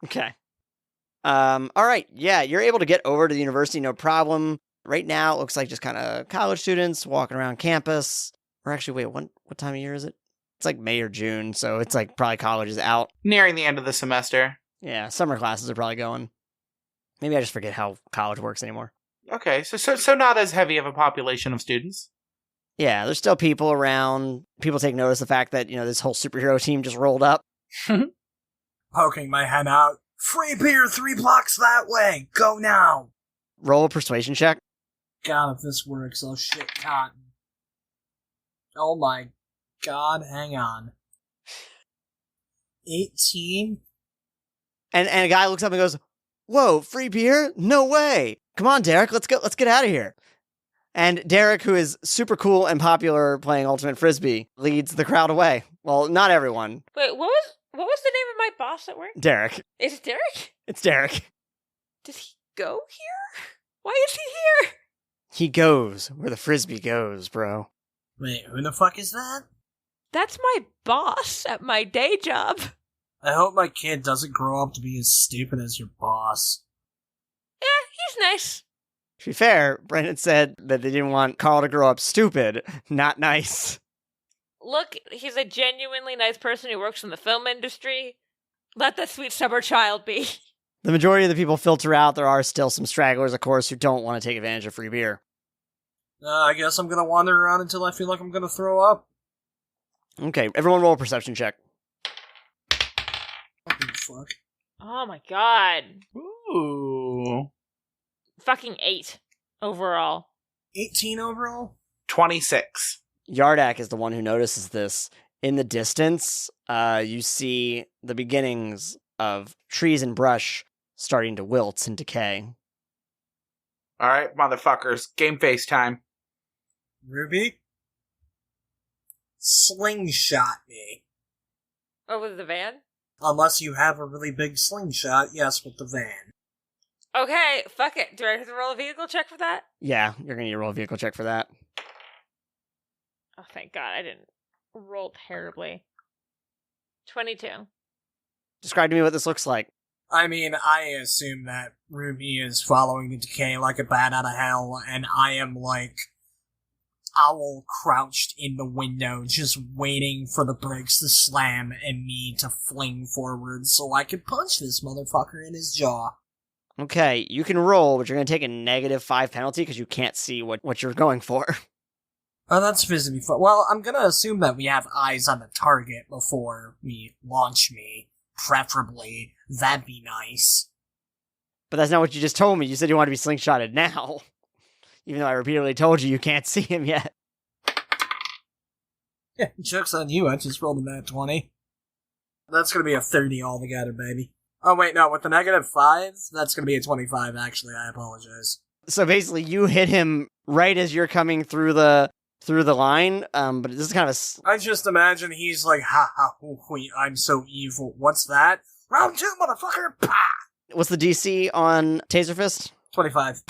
Okay. All right. Yeah, you're able to get over to the university, no problem. Right now, it looks like just kind of college students walking around campus. Or actually, wait, what time of year is it? It's like May or June, so it's like probably college is out. Nearing the end of the semester. Yeah, summer classes are probably going. Maybe I just forget how college works anymore. Okay, so not as heavy of a population of students. Yeah, there's still people around. People take notice of the fact that, this whole superhero team just rolled up. Poking my head out. Free beer 3 blocks that way. Go now. Roll a persuasion check. God, if this works, I'll shit cotton. Oh my god, hang on. 18? And a guy looks up and goes, "Whoa, free beer? No way. Come on, Derek, let's get out of here." And Derek, who is super cool and popular playing Ultimate Frisbee, leads the crowd away. Well, not everyone. Wait, what was the name of my boss at work? Derek. Is it Derek? It's Derek. Does he go here? Why is he here? He goes where the Frisbee goes, bro. Wait, who the fuck is that? That's my boss at my day job. I hope my kid doesn't grow up to be as stupid as your boss. Yeah, he's nice. To be fair, Brendan said that they didn't want Carl to grow up stupid, not nice. Look, he's a genuinely nice person who works in the film industry. Let that sweet summer child be. The majority of the people filter out. There are still some stragglers, of course, who don't want to take advantage of free beer. I guess I'm gonna wander around until I feel like I'm gonna throw up. Okay, everyone roll a perception check. Fuck. Oh my god. Ooh. Fucking 8 overall. 18 overall? 26. Yardak is the one who notices this. In the distance, you see the beginnings of trees and brush starting to wilt and decay. Alright, motherfuckers. Game face time. Ruby? Slingshot me. Oh, with the van? Unless you have a really big slingshot, yes, with the van. Okay, fuck it. Do I have to roll a vehicle check for that? Yeah, you're going to need to roll a vehicle check for that. Oh, thank God. I didn't roll terribly. 22. Describe to me what this looks like. I mean, I assume that Ruby is following the decay like a bat out of hell, and I am like owl crouched in the window, just waiting for the brakes to slam and me to fling forward so I can punch this motherfucker in his jaw. Okay, you can roll, but you're going to take a -5 penalty because you can't see what you're going for. Oh, that's physically fun. Well, I'm gonna assume that we have eyes on the target before we launch me. Preferably. That'd be nice. But that's not what you just told me. You said you want to be slingshotted now. Even though I repeatedly told you can't see him yet. Yeah, joke's on you, I just rolled a nat 20. That's gonna be a 30 altogether, baby. Oh wait, no, with the -5, that's gonna be a 25, actually, I apologize. So basically, you hit him right as you're coming through the line, but this is kind of I just imagine he's like, ha ha, hoo, I'm so evil. What's that? Round 2, motherfucker! Pah! What's the DC on Taser Fist? 25.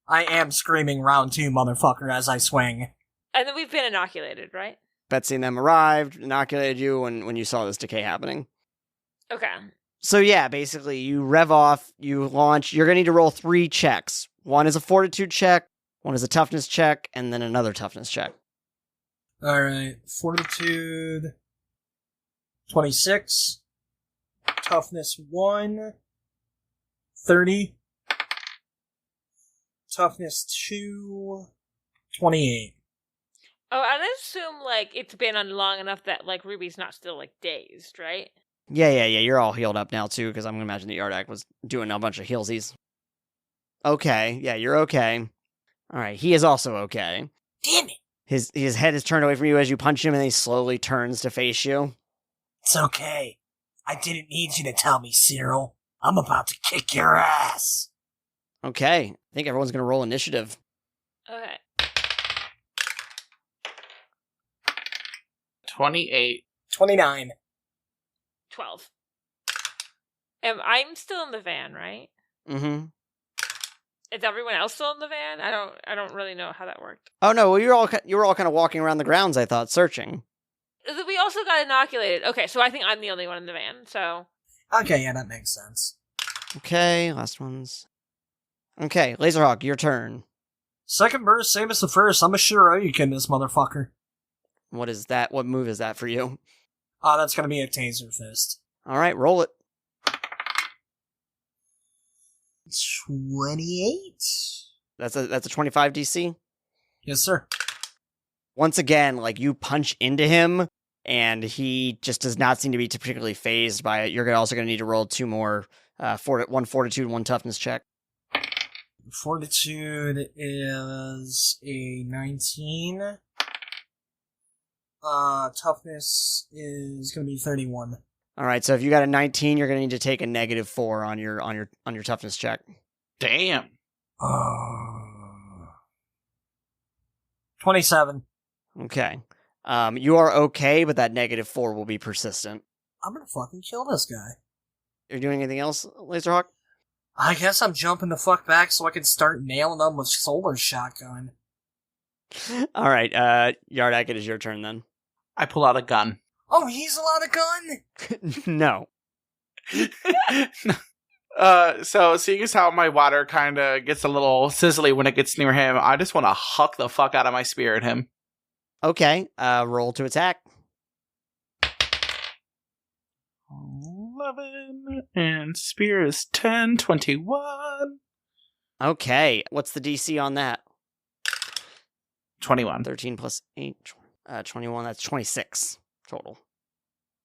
I am screaming round 2, motherfucker, as I swing. And then we've been inoculated, right? Betsy and them arrived, inoculated you when you saw this decay happening. Okay. So yeah, basically, you rev off, you launch, you're going to need to roll 3 checks. One is a fortitude check, one is a toughness check, and then another toughness check. Alright, fortitude 26, toughness 1, 30, toughness 2, 28. Oh, I assume, like, it's been on long enough that, like, Ruby's not still, like, dazed, right? Yeah, you're all healed up now, too, because I'm going to imagine that Yardak was doing a bunch of healsies. Okay, yeah, you're okay. Alright, he is also okay. Damn it! His head is turned away from you as you punch him, and he slowly turns to face you. It's okay. I didn't need you to tell me, Cyril. I'm about to kick your ass. Okay, I think everyone's gonna roll initiative. Okay. 28. 29. 12. I'm still in the van, right? Mm-hmm. Is everyone else still in the van? I don't really know how that worked. Oh no, well you were all kind of walking around the grounds, I thought, searching. We also got inoculated. Okay, so I think I'm the only one in the van, so... Okay, yeah, that makes sense. Okay, last ones. Okay, Lazerhawk, your turn. Second burst, same as the first. I'm a Shiroyukin, this motherfucker. What is that? What move is that for you? That's gonna be a taser fist. Alright, roll it. 28? That's a 25 DC? Yes, sir. Once again, like, you punch into him, and he just does not seem to be particularly phased by it. You're also going to need to roll 2 more, one fortitude, 1 toughness check. Fortitude is a 19. Toughness is going to be 31. All right, so if you got a 19, you're going to need to take a -4 on your toughness check. Damn. 27. Okay. You are okay, but that -4 will be persistent. I'm gonna fucking kill this guy. Are you doing anything else, Lazerhawk? I guess I'm jumping the fuck back so I can start nailing them with solar shotgun. All right, Yardak, it is your turn then. I pull out a gun. Oh, he's allowed a gun? No. So seeing as how my water kind of gets a little sizzly when it gets near him, I just want to huck the fuck out of my spear at him. Okay, roll to attack. 11, and spear is 10, 21. Okay, what's the DC on that? 21. 13 plus 8, 21, that's 26 total.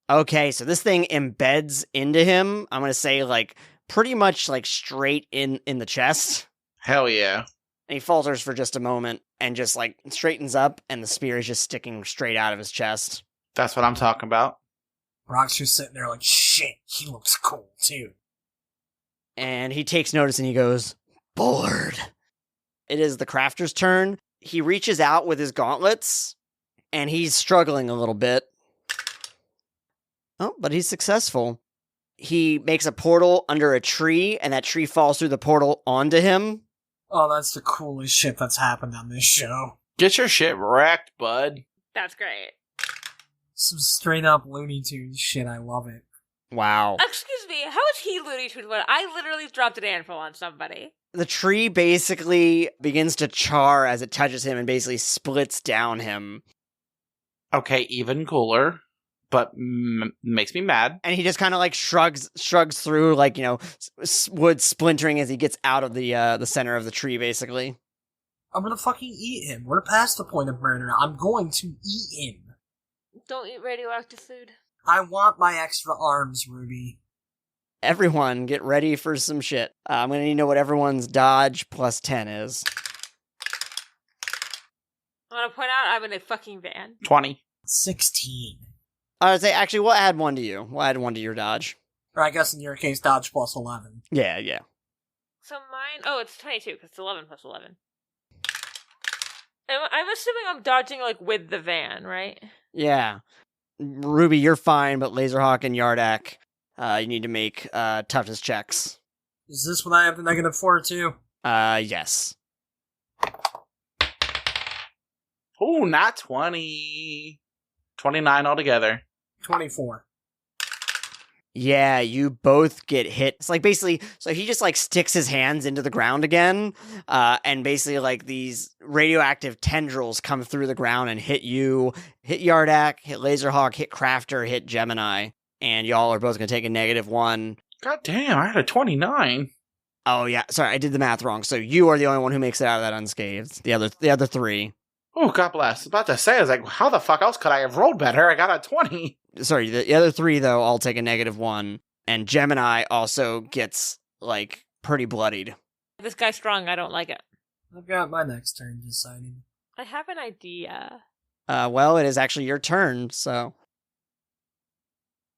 Okay, so this thing embeds into him, I'm going to say, like, pretty much, like, straight in the chest. Hell yeah. And he falters for just a moment and just, like, straightens up, and the spear is just sticking straight out of his chest. That's what I'm talking about. Rock's just sitting there like, shit, he looks cool, too. And he takes notice and he goes, bored. It is the crafter's turn. He reaches out with his gauntlets, and he's struggling a little bit. Oh, but he's successful. He makes a portal under a tree, and that tree falls through the portal onto him. Oh, that's the coolest shit that's happened on this show. Get your shit wrecked, bud. That's great. Some straight up Looney Tunes shit, I love it. Wow. Excuse me, how is he Looney Tunes when I literally dropped an anvil on somebody? The tree basically begins to char as it touches him and basically splits down him. Okay, even cooler, but makes me mad. And he just kind of like shrugs through, like, you know, wood splintering as he gets out of the center of the tree, basically. I'm gonna fucking eat him. We're past the point of murder. I'm going to eat him. Don't eat radioactive food. I want my extra arms, Ruby. Everyone, get ready for some shit. I'm going to need to know what everyone's dodge plus 10 is. I want to point out I'm in a fucking van. 20. 16. I would say, actually, we'll add 1 to you. We'll add 1 to your dodge. Or I guess in your case, dodge plus 11. Yeah. So mine... Oh, it's 22, because it's 11 plus 11. I'm assuming I'm dodging, like, with the van, right? Yeah. Ruby, you're fine, but Lazerhawk and Yardak, you need to make toughness checks. Is this what I have the -4 to? Yes. Ooh, not 20. 29 altogether. 24. Yeah, you both get hit. It's like basically, so he just like sticks his hands into the ground again, and basically like these radioactive tendrils come through the ground and hit you, hit Yardak, hit Lazerhawk, hit Crafter, hit Gemini, and y'all are both going to take a -1. God damn, I had a 29. Oh yeah, sorry, I did the math wrong. So you are the only one who makes it out of that unscathed. The other 3. Oh, God bless. I was about to say, I was like, how the fuck else could I have rolled better? I got a 20. Sorry, the other 3 though all take a -1, and Gemini also gets like pretty bloodied. This guy's strong, I don't like it. I've got my next turn decided. I have an idea. Well, it is actually your turn, so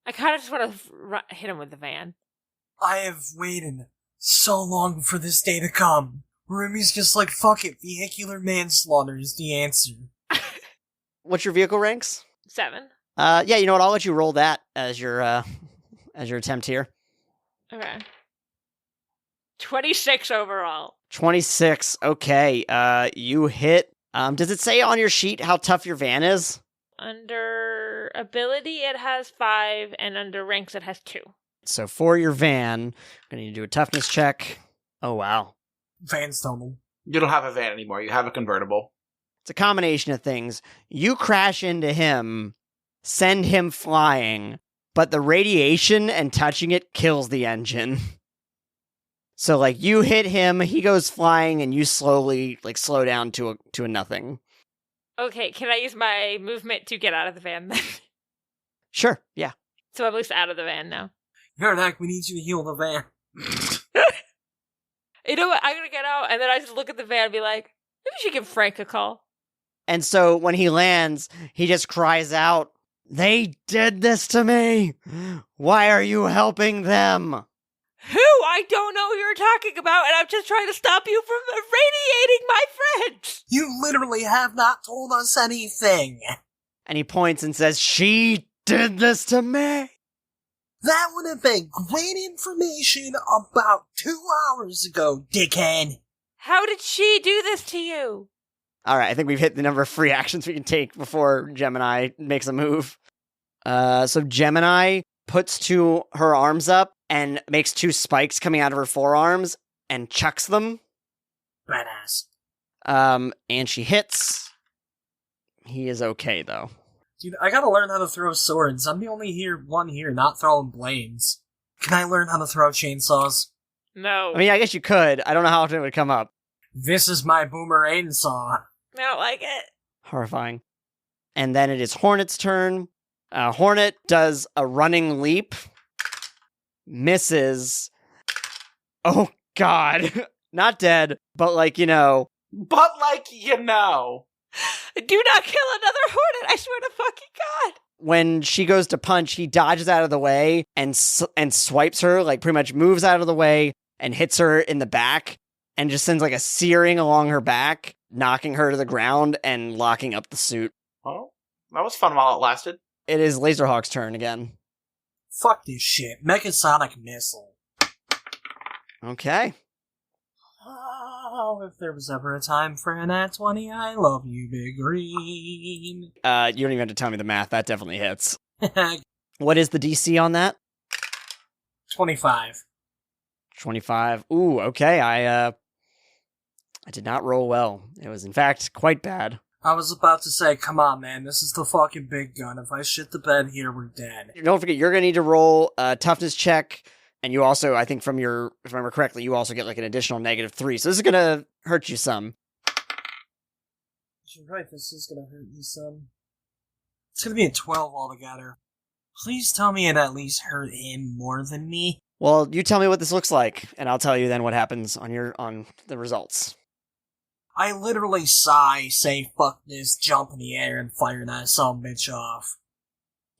I kind of just want to hit him with the van. I have waited so long for this day to come. Ruby's just like, fuck it, vehicular manslaughter is the answer. What's your vehicle ranks? 7. Yeah, you know what? I'll let you roll that as your attempt here. Okay. 26 overall. 26. Okay. You hit. Does it say on your sheet how tough your van is? Under ability, it has 5, and under ranks, it has 2. So for your van, I'm gonna need to do a toughness check. Oh wow. Van's total. You don't have a van anymore. You have a convertible. It's a combination of things. You crash into him, send him flying, but the radiation and touching it kills the engine. So, like, you hit him, he goes flying, and you slowly, like, slow down to a nothing. Okay, can I use my movement to get out of the van then? Sure, yeah. So I'm at least out of the van now. Yardak, we need you to heal the van. You know what? I'm gonna get out, and then I just look at the van and be like, maybe we should give Frank a call. And so when he lands, he just cries out, "They did this to me! Why are you helping them?" Who? I don't know who you're talking about, and I'm just trying to stop you from irradiating my friends! You literally have not told us anything. And he points and says, "She did this to me!" That would have been great information about 2 hours ago, dickhead. How did she do this to you? Alright, I think we've hit the number of free actions we can take before Gemini makes a move. So Gemini puts her arms up and makes 2 spikes coming out of her forearms and chucks them. Badass. And she hits. He is okay, though. Dude, I gotta learn how to throw swords. I'm the only one here not throwing blades. Can I learn how to throw chainsaws? No. I mean, I guess you could. I don't know how often it would come up. This is my boomerang saw. I don't like it. Horrifying. And then it is Hornet's turn. Hornet does a running leap. Misses. Oh, God. Not dead, but like, you know. But like, you know. Do not kill another hornet, I swear to fucking God. When she goes to punch, he dodges out of the way and swipes her, like pretty much moves out of the way and hits her in the back and just sends like a searing along her back, knocking her to the ground and locking up the suit. Well, that was fun while it lasted. It is Lazerhawk's turn again. Fuck this shit. Megasonic missile. Okay. Oh, if there was ever a time for an at 20, I love you, Big Green. You don't even have to tell me the math. That definitely hits. What is the DC on that? 25. 25. Ooh, okay. I did not roll well. It was, in fact, quite bad. I was about to say, come on, man, this is the fucking big gun. If I shit the bed here, we're dead. Don't forget, you're going to need to roll a toughness check. And you also, I think if I remember correctly, you also get like an additional -3. So this is going to hurt you some. You're right, this is going to hurt you some. It's going to be a 12 altogether. Please tell me it at least hurt him more than me. Well, you tell me what this looks like, and I'll tell you then what happens on the results. I literally sigh, say fuck this, jump in the air, and fire that sumbitch off.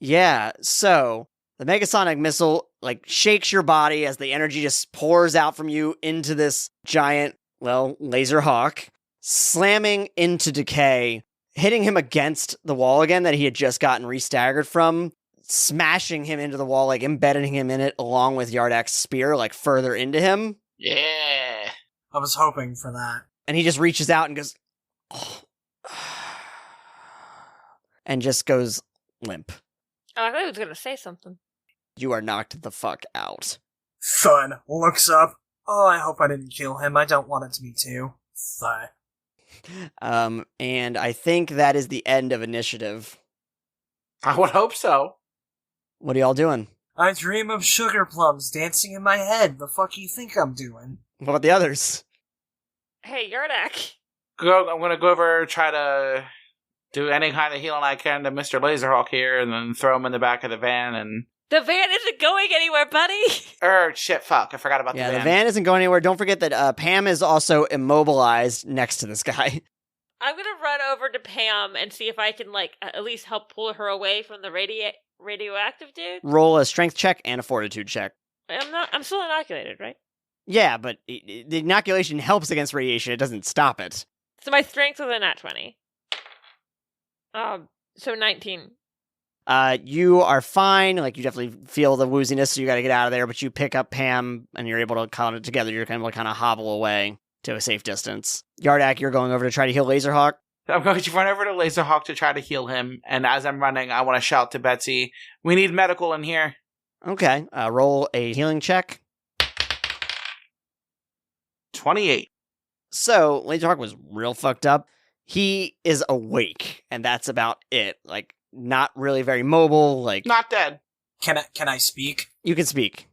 Yeah, so the Megasonic missile like shakes your body as the energy just pours out from you into this giant, Lazerhawk, slamming into Decay, hitting him against the wall again that he had just gotten re-staggered from, smashing him into the wall, like embedding him in it along with Yardak's spear, like further into him. Yeah. I was hoping for that. And he just reaches out and goes, oh, and just goes limp. Oh, I thought he was going to say something. You are knocked the fuck out. Thun looks up. Oh, I hope I didn't kill him. I don't want it to be too. Thud. And I think that is the end of initiative. I would hope so. What are y'all doing? I dream of sugar plums dancing in my head. The fuck you think I'm doing? What about the others? Hey, Yardak. I'm gonna go over, try to do any kind of healing I can to Mr. Lazerhawk here, and then throw him in the back of the van, and... The van isn't going anywhere, buddy! Shit, fuck, I forgot about the van. Yeah, the van isn't going anywhere. Don't forget that Pam is also immobilized next to this guy. I'm gonna run over to Pam and see if I can, at least help pull her away from the radioactive dude? Roll a strength check and a fortitude check. I'm still inoculated, right? Yeah, but the inoculation helps against radiation. It doesn't stop it. So my strength was a nat 20. So 19. You are fine. Like, you definitely feel the wooziness, so you got to get out of there. But you pick up Pam, and you're able to count it together. You're kind of hobble away to a safe distance. Yardak, you're going over to try to heal Lazerhawk. I'm going to run over to Lazerhawk to try to heal him. And as I'm running, I want to shout to Betsy, "We need medical in here." Okay. Roll a healing check. 28. So, Lazerhawk was real fucked up. He is awake, and that's about it. Like, not really very mobile. Like, Not dead. Can I speak? you can speak.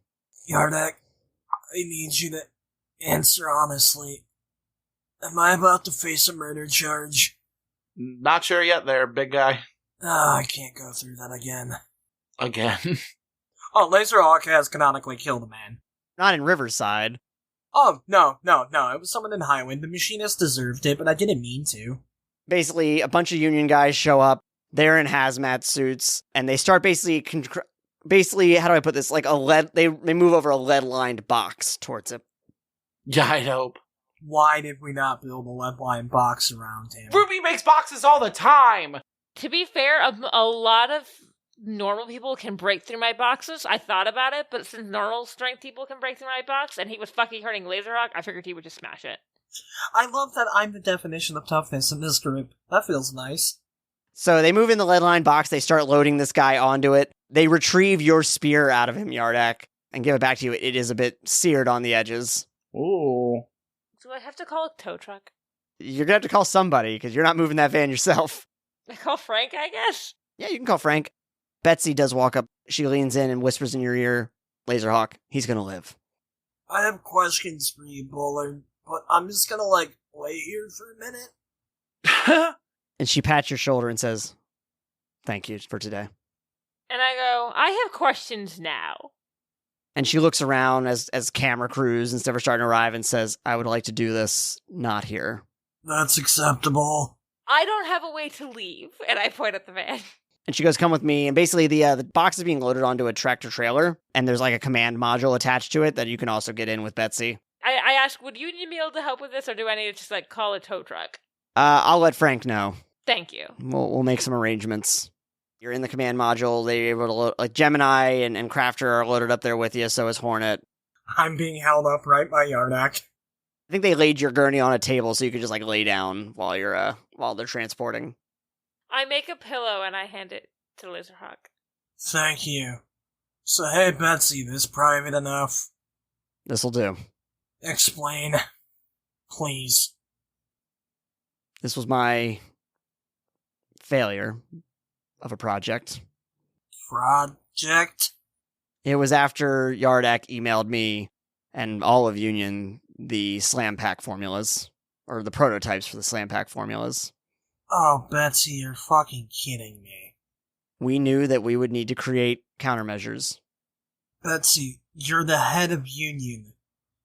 Yardak, I need you to answer honestly. Am I about to face a murder charge? Not sure yet there, big guy. I can't go through that again. Again. Oh, Lazerhawk has canonically killed a man. Not in Riverside. Oh, no. It was someone in Highwind. The machinist deserved it, but I didn't mean to. Basically, a bunch of Union guys show up. They're in hazmat suits, and they start basically, how do I put this? Like they move over a lead-lined box towards him. Yeah, I'd hope. Why did we not build a lead-lined box around him? Ruby makes boxes all the time! To be fair, a lot of normal people can break through my boxes. I thought about it, but since normal strength people can break through my box, and he was fucking hurting Lazerhawk, I figured he would just smash it. I love that I'm the definition of toughness in this group. That feels nice. So they move in the lead-lined box. They start loading this guy onto it. They retrieve your spear out of him, Yardak, and give it back to you. It is a bit seared on the edges. Ooh. Do I have to call a tow truck? You're going to have to call somebody, because you're not moving that van yourself. I call Frank, I guess? Yeah, you can call Frank. Betsy does walk up. She leans in and whispers in your ear, "Lazerhawk, he's going to live." I have questions for you, Bullard, but I'm just gonna, wait here for a minute. And she pats your shoulder and says, "Thank you for today." And I go, I have questions now. And she looks around as camera crews and stuff are starting to arrive and says, "I would like to do this not here." That's acceptable. I don't have a way to leave. And I point at the van. And she goes, "Come with me." And basically the box is being loaded onto a tractor trailer, and there's a command module attached to it that you can also get in with Betsy. I ask, would you be able to help with this, or do I need to just call a tow truck? I'll let Frank know. Thank you. We'll make some arrangements. You're in the command module. They're able to load, Gemini and Crafter are loaded up there with you, so is Hornet. I'm being held up right by Yardak. I think they laid your gurney on a table so you could just lay down while they're transporting. I make a pillow and I hand it to Lazerhawk. Thank you. So hey, Betsy, this private enough? This'll do. Explain. Please. This was my failure of a project. Project? It was after Yardak emailed me and all of Union the slam pack formulas, or the prototypes for the slam pack formulas. Oh, Betsy, you're fucking kidding me. We knew that we would need to create countermeasures. Betsy, you're the head of Union.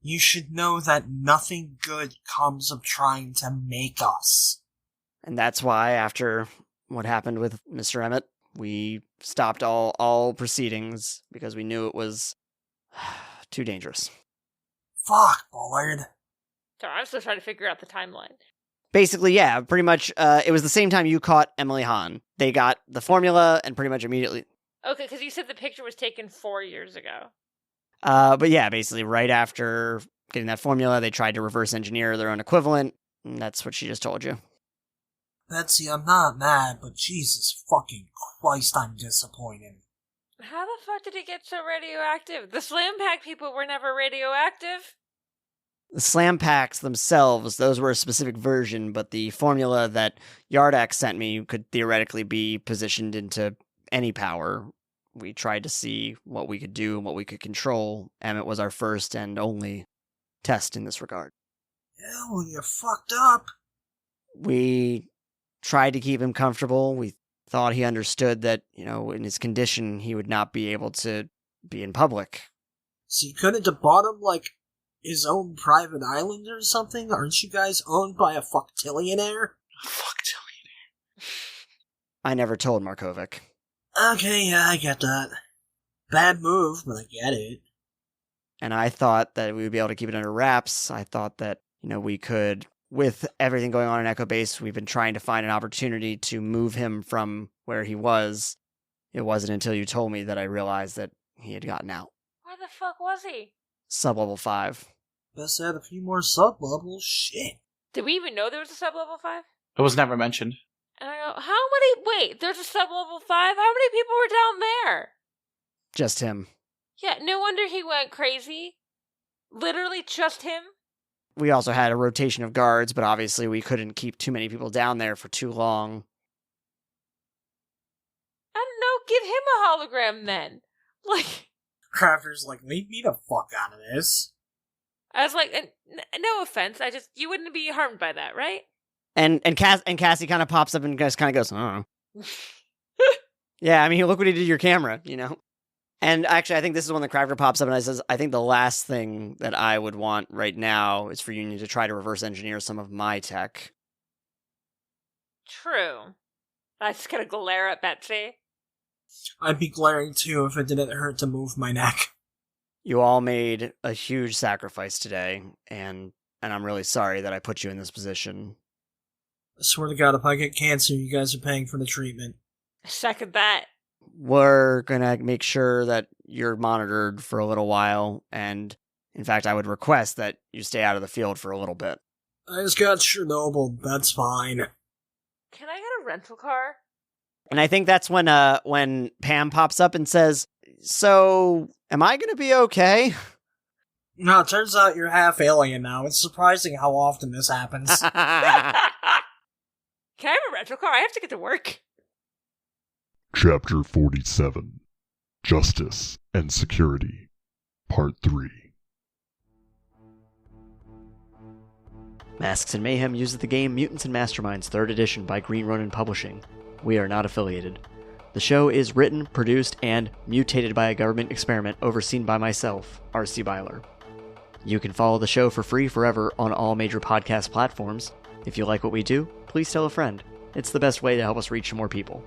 You should know that nothing good comes of trying to make us. And that's why, after what happened with Mr. Emmett, we stopped all proceedings, because we knew it was too dangerous. Fuck, Bullard. So I'm still trying to figure out the timeline. Basically, yeah, pretty much, it was the same time you caught Emily Hahn. They got the formula, and pretty much immediately... Okay, because you said the picture was taken 4 years ago. But yeah, basically, right after getting that formula, they tried to reverse engineer their own equivalent, and that's what she just told you. Betsy, I'm not mad, but Jesus fucking Christ, I'm disappointed. How the fuck did it get so radioactive? The slam pack people were never radioactive. The slam packs themselves, those were a specific version, but the formula that Yardak sent me could theoretically be positioned into any power. We tried to see what we could do and what we could control. Emmett was our first and only test in this regard. Hell, you fucked up. We tried to keep him comfortable. We thought he understood that, in his condition, he would not be able to be in public. So you couldn't have bought him, his own private island or something? Aren't you guys owned by a fucktillionaire? Fucktillionaire. I never told Markovic. Okay, yeah, I get that. Bad move, but I get it. And I thought that we would be able to keep it under wraps. I thought that, we could, with everything going on in Echo Base, we've been trying to find an opportunity to move him from where he was. It wasn't until you told me that I realized that he had gotten out. Where the fuck was he? Sub-level 5. Best add a few more sub-levels, shit. Did we even know there was a sub-level 5? It was never mentioned. And I go, wait, there's a sub-level 5? How many people were down there? Just him. Yeah, no wonder he went crazy. Literally just him. We also had a rotation of guards, but obviously we couldn't keep too many people down there for too long. I don't know, give him a hologram then. Like... Crafter's like, leave me the fuck out of this. I was like, no offense, you wouldn't be harmed by that, right? And Cassie kind of pops up and just kind of goes, I don't know. Yeah, I mean, look what he did to your camera, And actually, I think this is when the Crafter pops up and I says, I think the last thing that I would want right now is for you to try to reverse engineer some of my tech. True. I just gonna glare at Betsy. I'd be glaring too if it didn't hurt to move my neck. You all made a huge sacrifice today, and I'm really sorry that I put you in this position. I swear to God, if I get cancer, you guys are paying for the treatment. Second that. We're gonna make sure that you're monitored for a little while, and in fact, I would request that you stay out of the field for a little bit. I just got Chernobyl, that's fine. Can I get a rental car? And I think that's when Pam pops up and says, so, am I gonna be okay? No, it turns out you're half alien now. It's surprising how often this happens. Can I have a rental car? I have to get to work. Chapter 47, Justice and Security, Part 3. Masks and Mayhem uses the game Mutants and Masterminds 3rd edition by Green Ronin Publishing. We are not affiliated. The show is written, produced, and mutated by a government experiment overseen by myself, R.C. Byler. You can follow the show for free forever on all major podcast platforms. If you like what we do, please tell a friend. It's the best way to help us reach more people.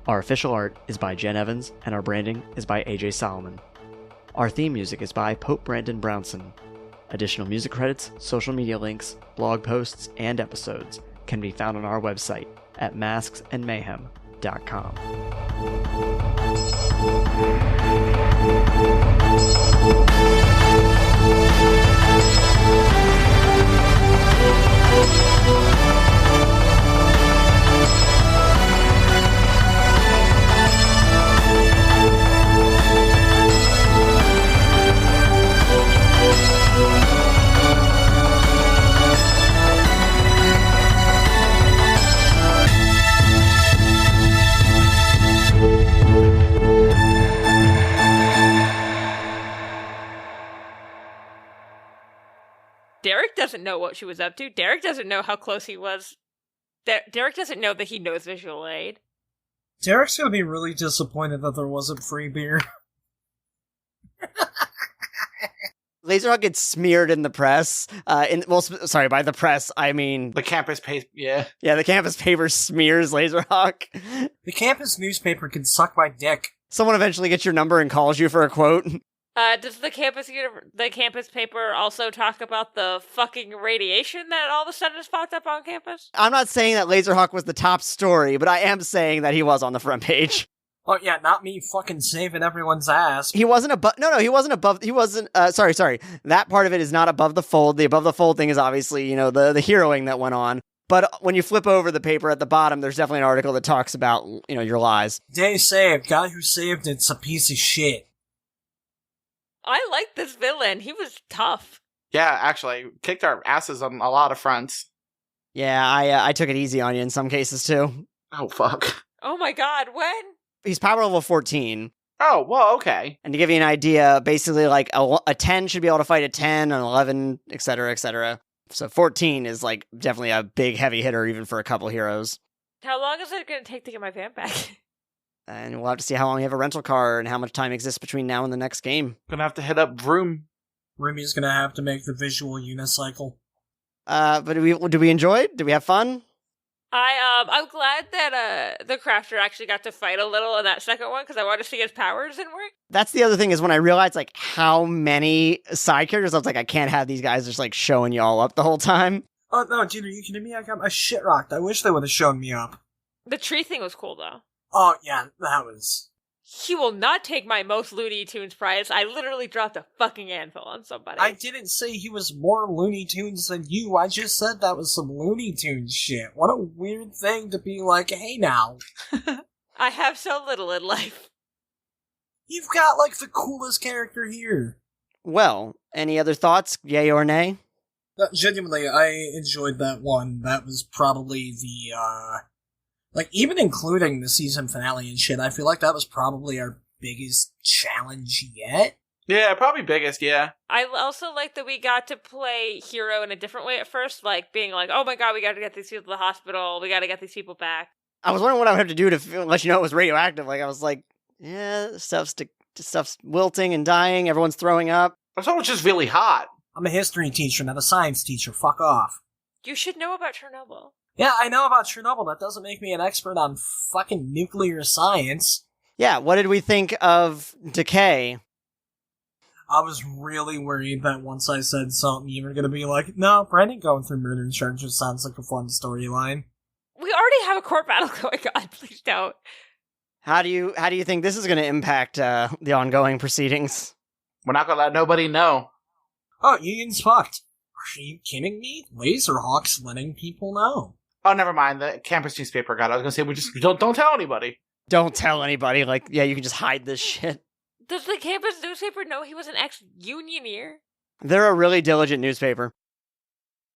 Our official art is by Jenn Evans, and our branding is by AJ Solomon. Our theme music is by Pope Brandon Brownson. Additional music credits, social media links, blog posts, and episodes can be found on our website at masksandmayhem.com. Derek doesn't know what she was up to. Derek doesn't know how close he was. Derek doesn't know that he knows Visual Aid. Derek's gonna be really disappointed that there wasn't free beer. Lazerhawk gets smeared in the press. By the press, I mean... The campus paper, yeah. Yeah, the campus paper smears Lazerhawk. The campus newspaper can suck my dick. Someone eventually gets your number and calls you for a quote. Does the campus paper also talk about the fucking radiation that all of a sudden has popped up on campus? I'm not saying that Lazerhawk was the top story, but I am saying that he was on the front page. Oh yeah, not me fucking saving everyone's ass. He wasn't above... No, he wasn't above... He wasn't... Sorry. That part of it is not above the fold. The above the fold thing is obviously, the heroing that went on. But when you flip over the paper at the bottom, there's definitely an article that talks about, your lies. Day saved. Guy who saved it's a piece of shit. I like this villain. He was tough. Yeah, actually, kicked our asses on a lot of fronts. Yeah, I took it easy on you in some cases, too. Oh, fuck. Oh my god, when? He's power level 14. Oh, well, okay. And to give you an idea, basically, like, a 10 should be able to fight a 10, an 11, etc., etc. So 14 is, like, definitely a big heavy hitter, even for a couple heroes. How long is it going to take to get my van back? And we'll have to see how long you have a rental car and how much time exists between now and the next game. Gonna have to hit up Vroom. Rumi's gonna have to make the visual unicycle. But did we enjoy it? Did we have fun? I'm glad that the crafter actually got to fight a little in that second one because I wanted to see his powers didn't work. That's the other thing is when I realized like how many side characters, I was like, I can't have these guys just like showing you all up the whole time. Oh no, dude, are you kidding me? I got my shit rocked. I wish they would have shown me up. The tree thing was cool though. Oh yeah, that was. He will not take my most Looney Tunes prize. I literally dropped a fucking anvil on somebody. I didn't say he was more Looney Tunes than you. I just said that was some Looney Tunes shit. What a weird thing to be like, hey now. I have so little in life. You've got, like, the coolest character here. Well, any other thoughts, yay or nay? Genuinely, I enjoyed that one. That was probably the, like, even including the season finale and shit, I feel like that was probably our biggest challenge yet. Yeah, probably biggest, yeah. I also like that we got to play hero in a different way at first, like being like, oh my god, we gotta get these people to the hospital, we gotta get these people back. I was wondering what I would have to do to let you know it was radioactive. Like, I was like, yeah, stuff's wilting and dying, everyone's throwing up. I thought it was just really hot. I'm a history teacher, not a science teacher. Fuck off. You should know about Chernobyl. Yeah, I know about Chernobyl. That doesn't make me an expert on fucking nuclear science. Yeah, what did we think of Decay? I was really worried that once I said something, you were gonna be like, no, Brandon going through murder charges sounds like a fun storyline. We already have a court battle going on, please don't. How do you think this is going to impact the ongoing proceedings? We're not gonna let nobody know. Oh, Union's fucked. Are you kidding me? Lazerhawk's letting people know. Oh, never mind. The campus newspaper got it. I was gonna say, we just don't tell anybody. Don't tell anybody. Like, yeah, you can just hide this shit. Does the campus newspaper know he was an ex-unioneer? They're a really diligent newspaper.